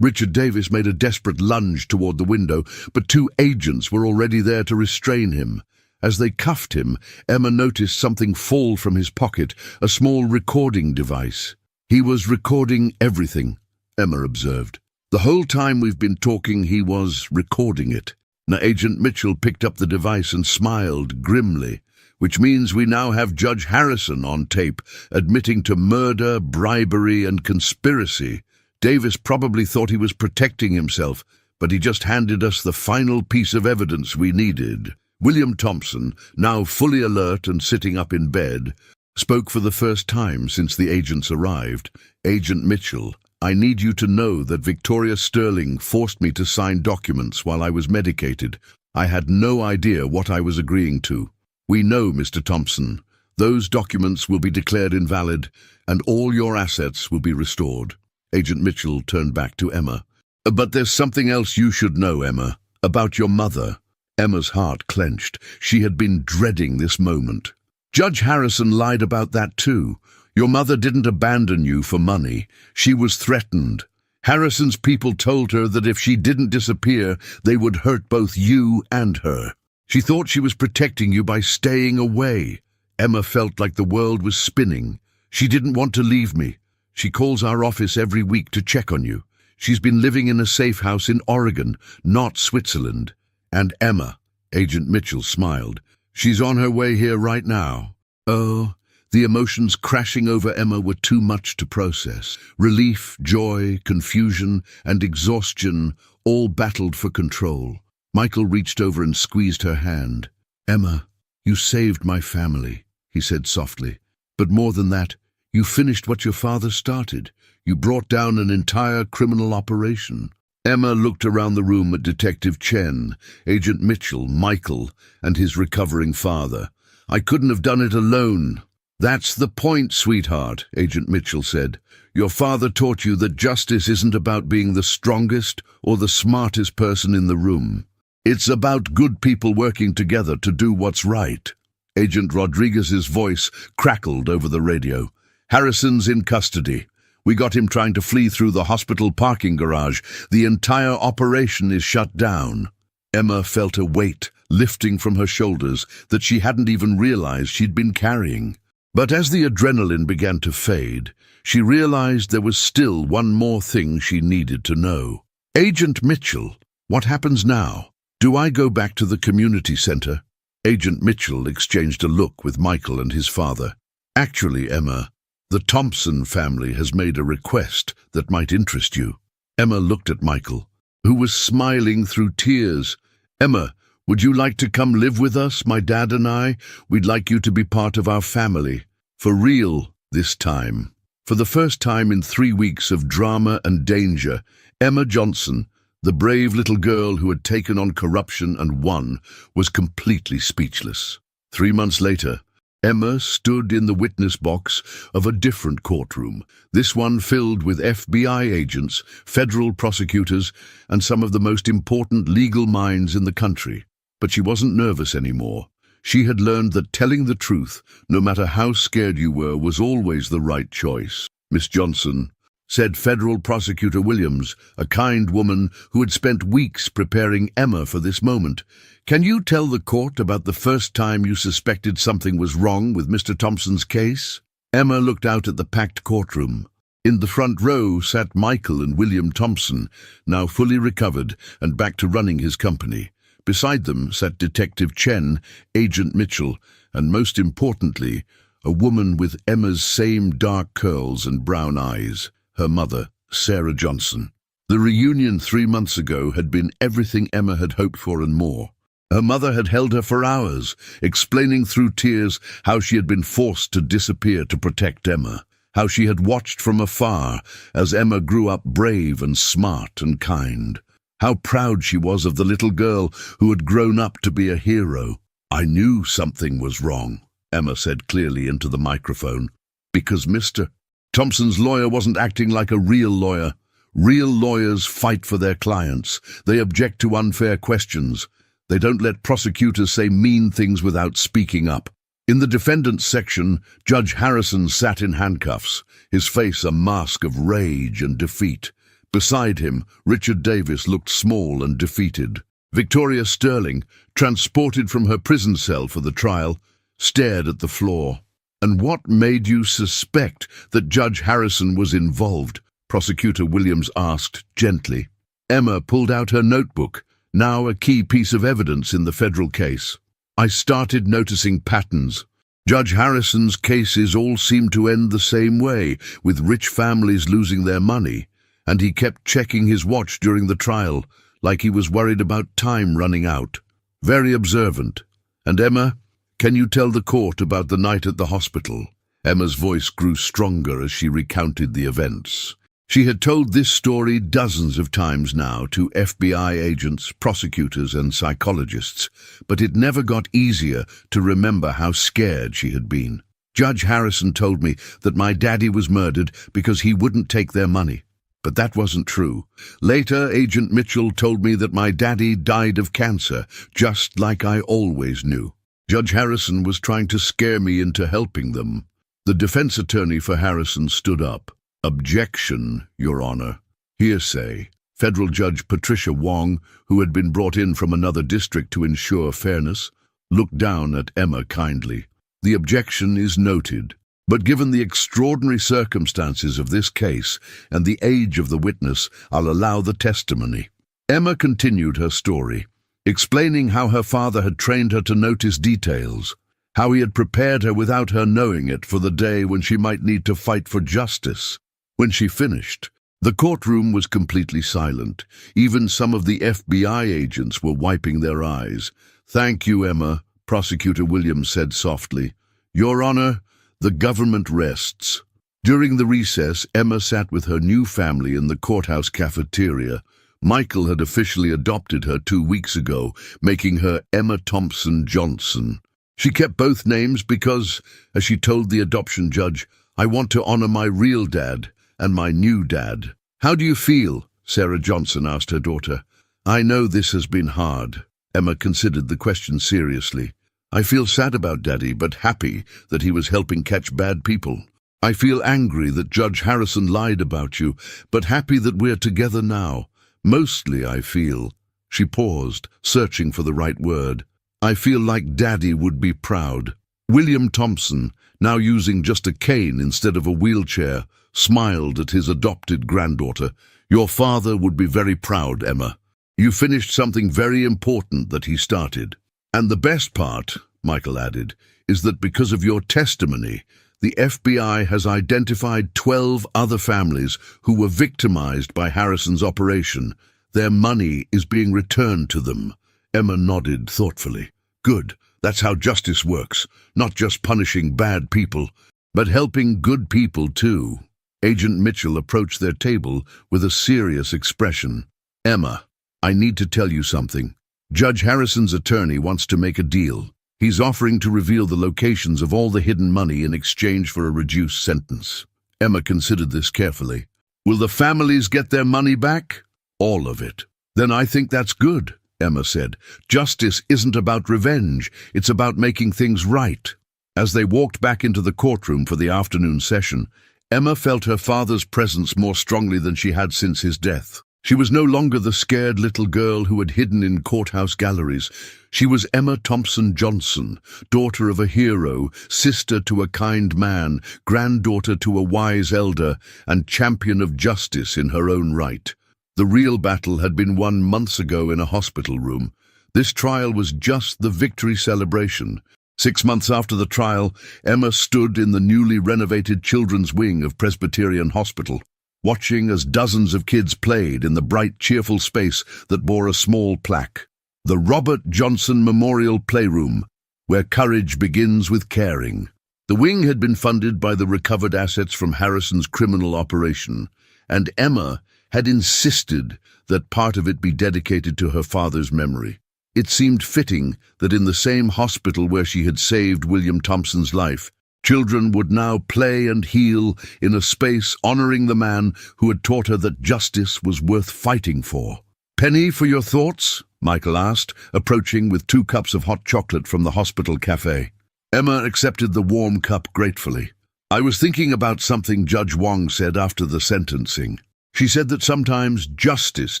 Richard Davis made a desperate lunge toward the window, but 2 agents were already there to restrain him. As they cuffed him, Emma noticed something fall from his pocket, a small recording device. He was recording everything, Emma observed. The whole time we've been talking, he was recording it. Now, Agent Mitchell picked up the device and smiled grimly, which means we now have Judge Harrison on tape, admitting to murder, bribery, and conspiracy. Davis probably thought he was protecting himself, but he just handed us the final piece of evidence we needed. William Thompson, now fully alert and sitting up in bed, spoke for the first time since the agents arrived. "Agent Mitchell, I need you to know that Victoria Sterling forced me to sign documents while I was medicated. I had no idea what I was agreeing to." "We know, Mr. Thompson. Those documents will be declared invalid, and all your assets will be restored." Agent Mitchell turned back to Emma. "But there's something else you should know, Emma, about your mother." Emma's heart clenched. She had been dreading this moment. "Judge Harrison lied about that too. Your mother didn't abandon you for money. She was threatened. Harrison's people told her that if she didn't disappear, they would hurt both you and her. She thought she was protecting you by staying away." Emma felt like the world was spinning. "She didn't want to leave me. She calls our office every week to check on you. She's been living in a safe house in Oregon, not Switzerland." "And Emma," Agent Mitchell smiled, "she's on her way here right now." Oh, the emotions crashing over Emma were too much to process. Relief, joy, confusion, and exhaustion all battled for control. Michael reached over and squeezed her hand. "Emma, you saved my family," he said softly. "But more than that, you finished what your father started. You brought down an entire criminal operation." Emma looked around the room at Detective Chen, Agent Mitchell, Michael, and his recovering father. "I couldn't have done it alone." "That's the point, sweetheart," Agent Mitchell said. "Your father taught you that justice isn't about being the strongest or the smartest person in the room. It's about good people working together to do what's right." Agent Rodriguez's voice crackled over the radio. "Harrison's in custody. We got him trying to flee through the hospital parking garage. The entire operation is shut down." Emma felt a weight lifting from her shoulders that she hadn't even realized she'd been carrying. But as the adrenaline began to fade, she realized there was still one more thing she needed to know. "Agent Mitchell, what happens now? Do I go back to the community center?" Agent Mitchell exchanged a look with Michael and his father. "Actually, Emma, the Thompson family has made a request that might interest you." Emma looked at Michael, who was smiling through tears. "Emma, would you like to come live with us, my dad and I? We'd like you to be part of our family. For real, this time." For the first time in 3 weeks of drama and danger, Emma Johnson, the brave little girl who had taken on corruption and won, was completely speechless. 3 months later, Emma stood in the witness box of a different courtroom, this one filled with FBI agents, federal prosecutors, and some of the most important legal minds in the country. But she wasn't nervous anymore. She had learned that telling the truth, no matter how scared you were, was always the right choice. "Miss Johnson," said Federal Prosecutor Williams, a kind woman who had spent weeks preparing Emma for this moment, "can you tell the court about the first time you suspected something was wrong with Mr. Thompson's case?" Emma looked out at the packed courtroom. In the front row sat Michael and William Thompson, now fully recovered and back to running his company. Beside them sat Detective Chen, Agent Mitchell, and most importantly, a woman with Emma's same dark curls and brown eyes, her mother, Sarah Johnson. The reunion 3 months ago had been everything Emma had hoped for and more. Her mother had held her for hours, explaining through tears how she had been forced to disappear to protect Emma, how she had watched from afar as Emma grew up brave and smart and kind, how proud she was of the little girl who had grown up to be a hero. "I knew something was wrong," Emma said clearly into the microphone, "because Mr. Thompson's lawyer wasn't acting like a real lawyer. Real lawyers fight for their clients. They object to unfair questions. They don't let prosecutors say mean things without speaking up." In the defendant's section, Judge Harrison sat in handcuffs, his face a mask of rage and defeat. Beside him, Richard Davis looked small and defeated. Victoria Sterling, transported from her prison cell for the trial, stared at the floor. "And what made you suspect that Judge Harrison was involved?" Prosecutor Williams asked gently. Emma pulled out her notebook, now a key piece of evidence in the federal case. "I started noticing patterns. Judge Harrison's cases all seemed to end the same way, with rich families losing their money, and he kept checking his watch during the trial, like he was worried about time running out. Very observant." And Emma, can you tell the court about the night at the hospital? Emma's voice grew stronger as she recounted the events. She had told this story dozens of times now to FBI agents, prosecutors, and psychologists, but it never got easier to remember how scared she had been. Judge Harrison told me that my daddy was murdered because he wouldn't take their money. But that wasn't true. Later, Agent Mitchell told me that my daddy died of cancer, just like I always knew. Judge Harrison was trying to scare me into helping them. The defense attorney for Harrison stood up. Objection, Your Honor. Hearsay. Federal Judge Patricia Wong, who had been brought in from another district to ensure fairness, looked down at Emma kindly. The objection is noted, but given the extraordinary circumstances of this case and the age of the witness, I'll allow the testimony. Emma continued her story, explaining how her father had trained her to notice details, how he had prepared her without her knowing it for the day when she might need to fight for justice. When she finished, the courtroom was completely silent. Even some of the FBI agents were wiping their eyes. "Thank you, Emma," Prosecutor Williams said softly. "Your Honor, the government rests." During the recess, Emma sat with her new family in the courthouse cafeteria. Michael had officially adopted her 2 weeks ago, making her Emma Thompson Johnson. She kept both names because, as she told the adoption judge, "I want to honor my real dad and my new dad." "How do you feel?" Sarah Johnson asked her daughter. "I know this has been hard." Emma considered the question seriously. "I feel sad about Daddy, but happy that he was helping catch bad people. I feel angry that Judge Harrison lied about you, but happy that we're together now. Mostly I feel—" She paused, searching for the right word. "I feel like Daddy would be proud." William Thompson, now using just a cane instead of a wheelchair, smiled at his adopted granddaughter. "Your father would be very proud, Emma. You finished something very important that he started. And the best part," Michael added, "is that because of your testimony, the FBI has identified 12 other families who were victimized by Harrison's operation. Their money is being returned to them." Emma nodded thoughtfully. "Good. That's how justice works. Not just punishing bad people, but helping good people too." Agent Mitchell approached their table with a serious expression. "Emma, I need to tell you something. Judge Harrison's attorney wants to make a deal. He's offering to reveal the locations of all the hidden money in exchange for a reduced sentence." Emma considered this carefully. "Will the families get their money back?" "All of it." "Then I think that's good," Emma said. "Justice isn't about revenge, it's about making things right." As they walked back into the courtroom for the afternoon session, Emma felt her father's presence more strongly than she had since his death. She was no longer the scared little girl who had hidden in courthouse galleries. She was Emma Thompson Johnson, daughter of a hero, sister to a kind man, granddaughter to a wise elder, and champion of justice in her own right. The real battle had been won months ago in a hospital room. This trial was just the victory celebration. 6 months after the trial, Emma stood in the newly renovated children's wing of Presbyterian Hospital, watching as dozens of kids played in the bright, cheerful space that bore a small plaque. The Robert Johnson Memorial Playroom, where courage begins with caring. The wing had been funded by the recovered assets from Harrison's criminal operation, and Emma had insisted that part of it be dedicated to her father's memory. It seemed fitting that in the same hospital where she had saved William Thompson's life, children would now play and heal in a space honoring the man who had taught her that justice was worth fighting for. "Penny, for your thoughts?" Michael asked, approaching with 2 cups of hot chocolate from the hospital cafe. Emma accepted the warm cup gratefully. "I was thinking about something Judge Wong said after the sentencing. She said that sometimes justice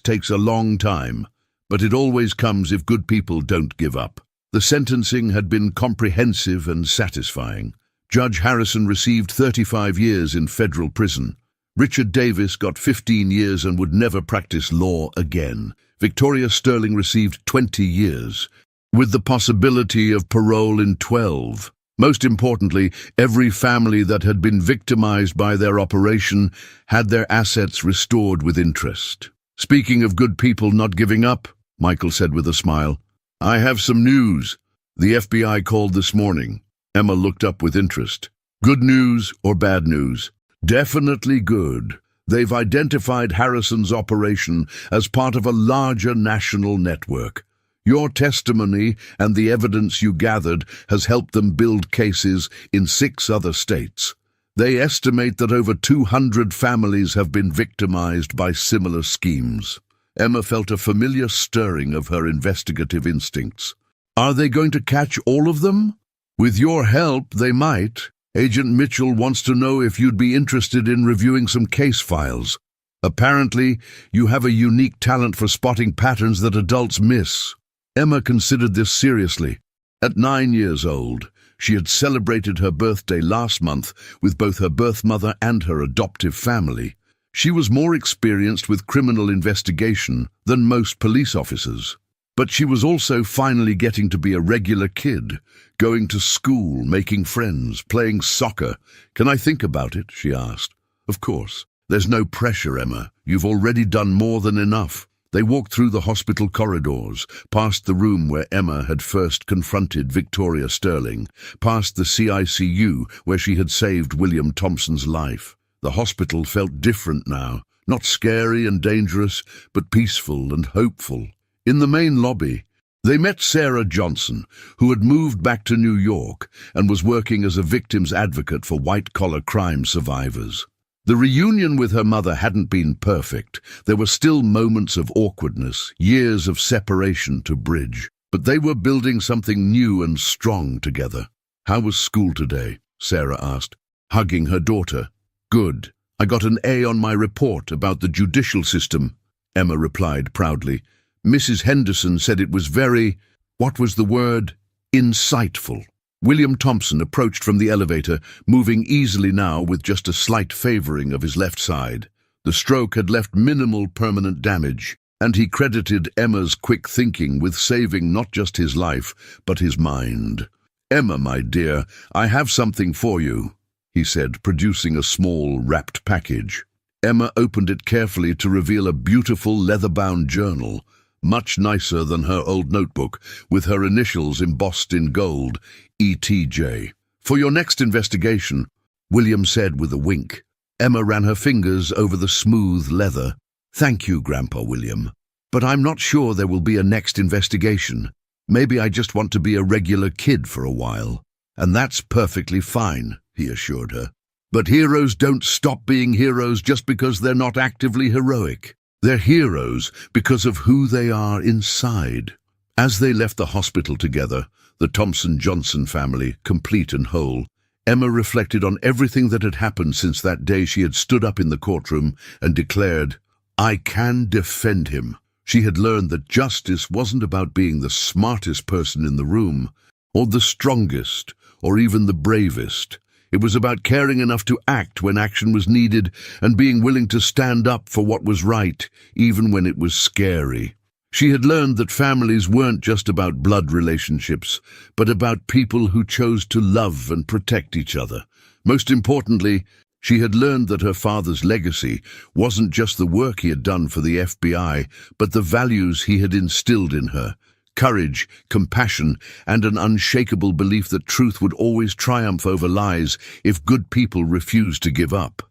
takes a long time, but it always comes if good people don't give up." The sentencing had been comprehensive and satisfying. Judge Harrison received 35 years in federal prison. Richard Davis got 15 years and would never practice law again. Victoria Sterling received 20 years, with the possibility of parole in 12. Most importantly, every family that had been victimized by their operation had their assets restored with interest. "Speaking of good people not giving up," Michael said with a smile, "I have some news. The FBI called this morning. Emma looked up with interest. Good news or bad news? Definitely good. They've identified Harrison's operation as part of a larger national network. Your testimony and the evidence you gathered has helped them build cases in 6 other states. They estimate that over 200 families have been victimized by similar schemes. Emma felt a familiar stirring of her investigative instincts. Are they going to catch all of them? With your help, they might. Agent Mitchell wants to know if you'd be interested in reviewing some case files. Apparently, you have a unique talent for spotting patterns that adults miss. Emma considered this seriously. At 9 years old, she had celebrated her birthday last month with both her birth mother and her adoptive family. She was more experienced with criminal investigation than most police officers. But she was also finally getting to be a regular kid, going to school, making friends, playing soccer. Can I think about it? She asked. Of course. There's no pressure, Emma. You've already done more than enough. They walked through the hospital corridors, past the room where Emma had first confronted Victoria Sterling, past the CICU where she had saved William Thompson's life. The hospital felt different now, not scary and dangerous, but peaceful and hopeful. In the main lobby, they met Sarah Johnson, who had moved back to New York and was working as a victim's advocate for white-collar crime survivors. The reunion with her mother hadn't been perfect. There were still moments of awkwardness, years of separation to bridge, but they were building something new and strong together. How was school today? Sarah asked, hugging her daughter. Good. I got an A on my report about the judicial system, Emma replied proudly. Mrs. Henderson said it was very, what was the word? Insightful. William Thompson approached from the elevator, moving easily now with just a slight favoring of his left side. The stroke had left minimal permanent damage, and he credited Emma's quick thinking with saving not just his life, but his mind. Emma, my dear, I have something for you, he said, producing a small, wrapped package. Emma opened it carefully to reveal a beautiful leather-bound journal, much nicer than her old notebook, with her initials embossed in gold, ETJ. For your next investigation, William said with a wink. Emma ran her fingers over the smooth leather. Thank you, Grandpa William. But I'm not sure there will be a next investigation. Maybe I just want to be a regular kid for a while. And that's perfectly fine, he assured her. But heroes don't stop being heroes just because they're not actively heroic. They're heroes because of who they are inside. As they left the hospital together, the Thompson-Johnson family, complete and whole, Emma reflected on everything that had happened since that day she had stood up in the courtroom and declared, I can defend him. She had learned that justice wasn't about being the smartest person in the room, or the strongest, or even the bravest. It was about caring enough to act when action was needed and being willing to stand up for what was right, even when it was scary. She had learned that families weren't just about blood relationships, but about people who chose to love and protect each other. Most importantly, she had learned that her father's legacy wasn't just the work he had done for the FBI, but the values he had instilled in her. Courage, compassion, and an unshakable belief that truth would always triumph over lies if good people refused to give up.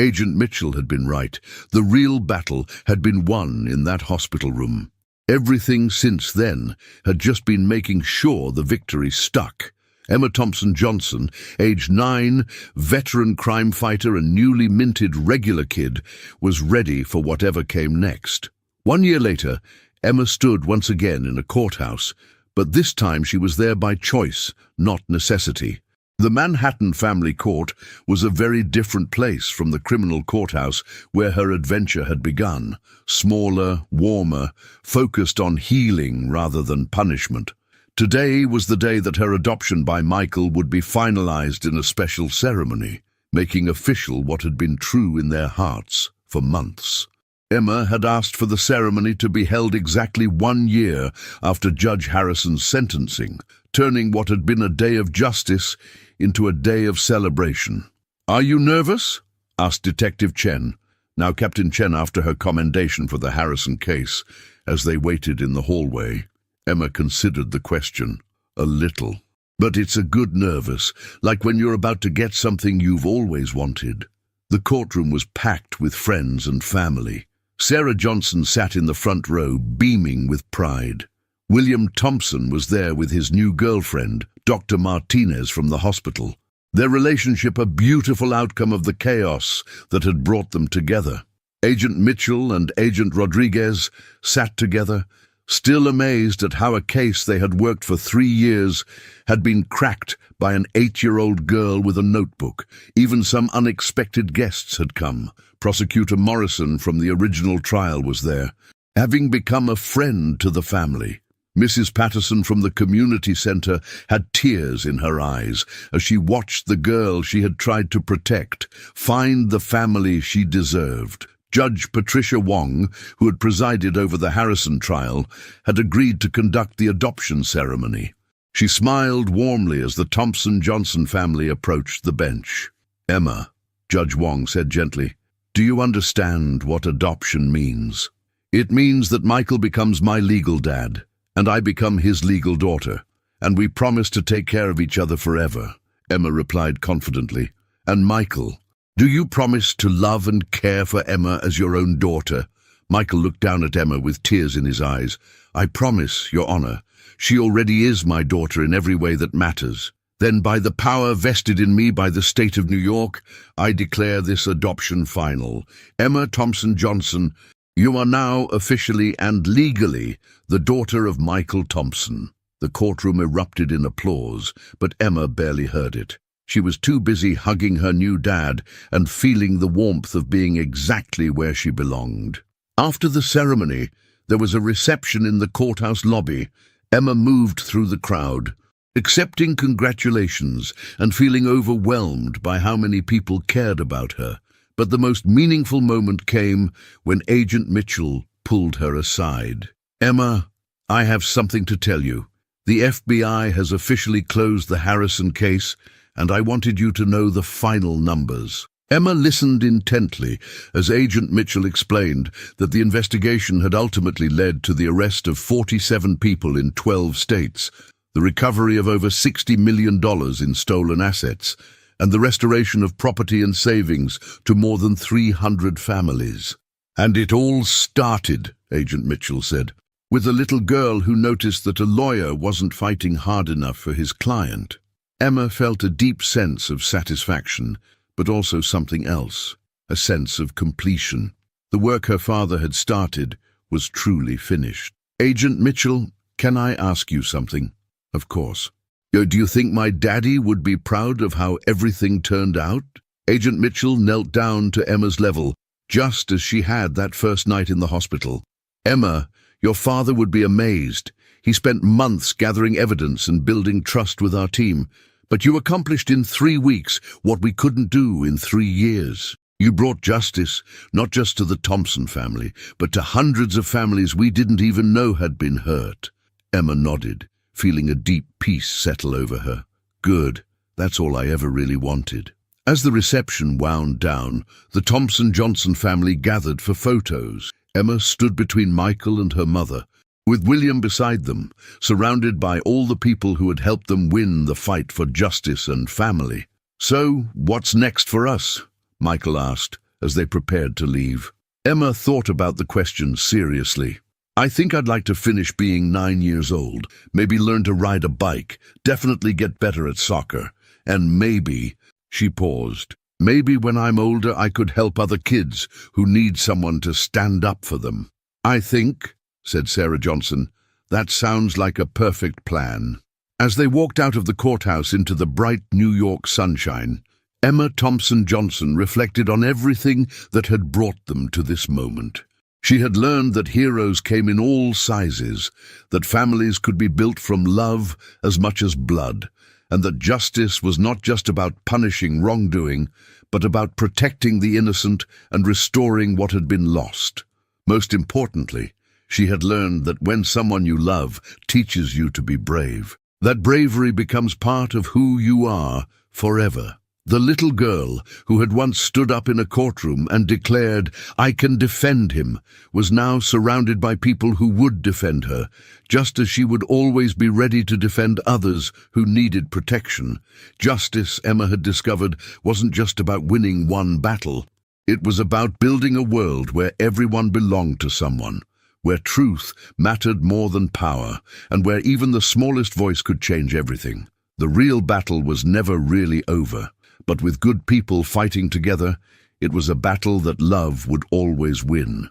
Agent Mitchell had been right. The real battle had been won in that hospital room. Everything since then had just been making sure the victory stuck. Emma Thompson-Johnson, age 9, veteran crime fighter and newly minted regular kid, was ready for whatever came next. 1 year later, Emma stood once again in a courthouse, but this time she was there by choice, not necessity. The Manhattan Family Court was a very different place from the criminal courthouse where her adventure had begun. Smaller, warmer, focused on healing rather than punishment. Today was the day that her adoption by Michael would be finalized in a special ceremony, making official what had been true in their hearts for months. Emma had asked for the ceremony to be held exactly 1 year after Judge Harrison's sentencing, turning what had been a day of justice into a day of celebration. "Are you nervous?" asked Detective Chen, now Captain Chen, after her commendation for the Harrison case, as they waited in the hallway. Emma considered the question. A little. But it's a good nervous, like when you're about to get something you've always wanted. The courtroom was packed with friends and family. Sarah Johnson sat in the front row, beaming with pride. William Thompson was there with his new girlfriend, Dr. Martinez from the hospital. Their relationship a beautiful outcome of the chaos that had brought them together. Agent Mitchell and Agent Rodriguez sat together, still amazed at how a case they had worked for 3 years had been cracked by an 8-year-old girl with a notebook. Even some unexpected guests had come. Prosecutor Morrison from the original trial was there, having become a friend to the family. Mrs. Patterson from the community center had tears in her eyes as she watched the girl she had tried to protect find the family she deserved. Judge Patricia Wong, who had presided over the Harrison trial, had agreed to conduct the adoption ceremony. She smiled warmly as the Thompson-Johnson family approached the bench. "Emma," Judge Wong said gently, "do you understand what adoption means? It means that Michael becomes my legal dad, and I become his legal daughter, and we promise to take care of each other forever," Emma replied confidently. "And Michael, do you promise to love and care for Emma as your own daughter?" Michael looked down at Emma with tears in his eyes. "I promise, Your Honor. She already is my daughter in every way that matters. Then by the power vested in me by the state of New York, I declare this adoption final. Emma Thompson-Johnson, you are now officially and legally the daughter of Michael Thompson." The courtroom erupted in applause, but Emma barely heard it. She was too busy hugging her new dad and feeling the warmth of being exactly where she belonged. After the ceremony, there was a reception in the courthouse lobby. Emma moved through the crowd, accepting congratulations and feeling overwhelmed by how many people cared about her. But the most meaningful moment came when Agent Mitchell pulled her aside. "Emma, I have something to tell you. The FBI has officially closed the Harrison case, and I wanted you to know the final numbers." Emma listened intently as Agent Mitchell explained that the investigation had ultimately led to the arrest of 47 people in 12 states, the recovery of over $60 million in stolen assets, and the restoration of property and savings to more than 300 families. "And it all started," Agent Mitchell said, "with a little girl who noticed that a lawyer wasn't fighting hard enough for his client." Emma felt a deep sense of satisfaction, but also something else, a sense of completion. The work her father had started was truly finished. "Agent Mitchell, can I ask you something?" "Of course." "Do you think my daddy would be proud of how everything turned out?" Agent Mitchell knelt down to Emma's level, just as she had that first night in the hospital. "Emma, your father would be amazed. He spent months gathering evidence and building trust with our team. But you accomplished in 3 weeks what we couldn't do in 3 years. You brought justice, not just to the Thompson family, but to hundreds of families we didn't even know had been hurt." Emma nodded, feeling a deep peace settle over her. "Good, that's all I ever really wanted." As the reception wound down, the Thompson-Johnson family gathered for photos. Emma stood between Michael and her mother, with William beside them, surrounded by all the people who had helped them win the fight for justice and family. "So, what's next for us?" Michael asked, as they prepared to leave. Emma thought about the question seriously. "I think I'd like to finish being 9 years old, maybe learn to ride a bike, definitely get better at soccer, and maybe," she paused, "maybe when I'm older I could help other kids who need someone to stand up for them." "I think," said Sarah Johnson, "that sounds like a perfect plan." As they walked out of the courthouse into the bright New York sunshine, Emma Thompson-Johnson reflected on everything that had brought them to this moment. She had learned that heroes came in all sizes, that families could be built from love as much as blood, and that justice was not just about punishing wrongdoing, but about protecting the innocent and restoring what had been lost. Most importantly, she had learned that when someone you love teaches you to be brave, that bravery becomes part of who you are forever. The little girl, who had once stood up in a courtroom and declared, "I can defend him," was now surrounded by people who would defend her, just as she would always be ready to defend others who needed protection. Justice, Emma had discovered, wasn't just about winning one battle. It was about building a world where everyone belonged to someone, where truth mattered more than power, and where even the smallest voice could change everything. The real battle was never really over. But with good people fighting together, it was a battle that love would always win.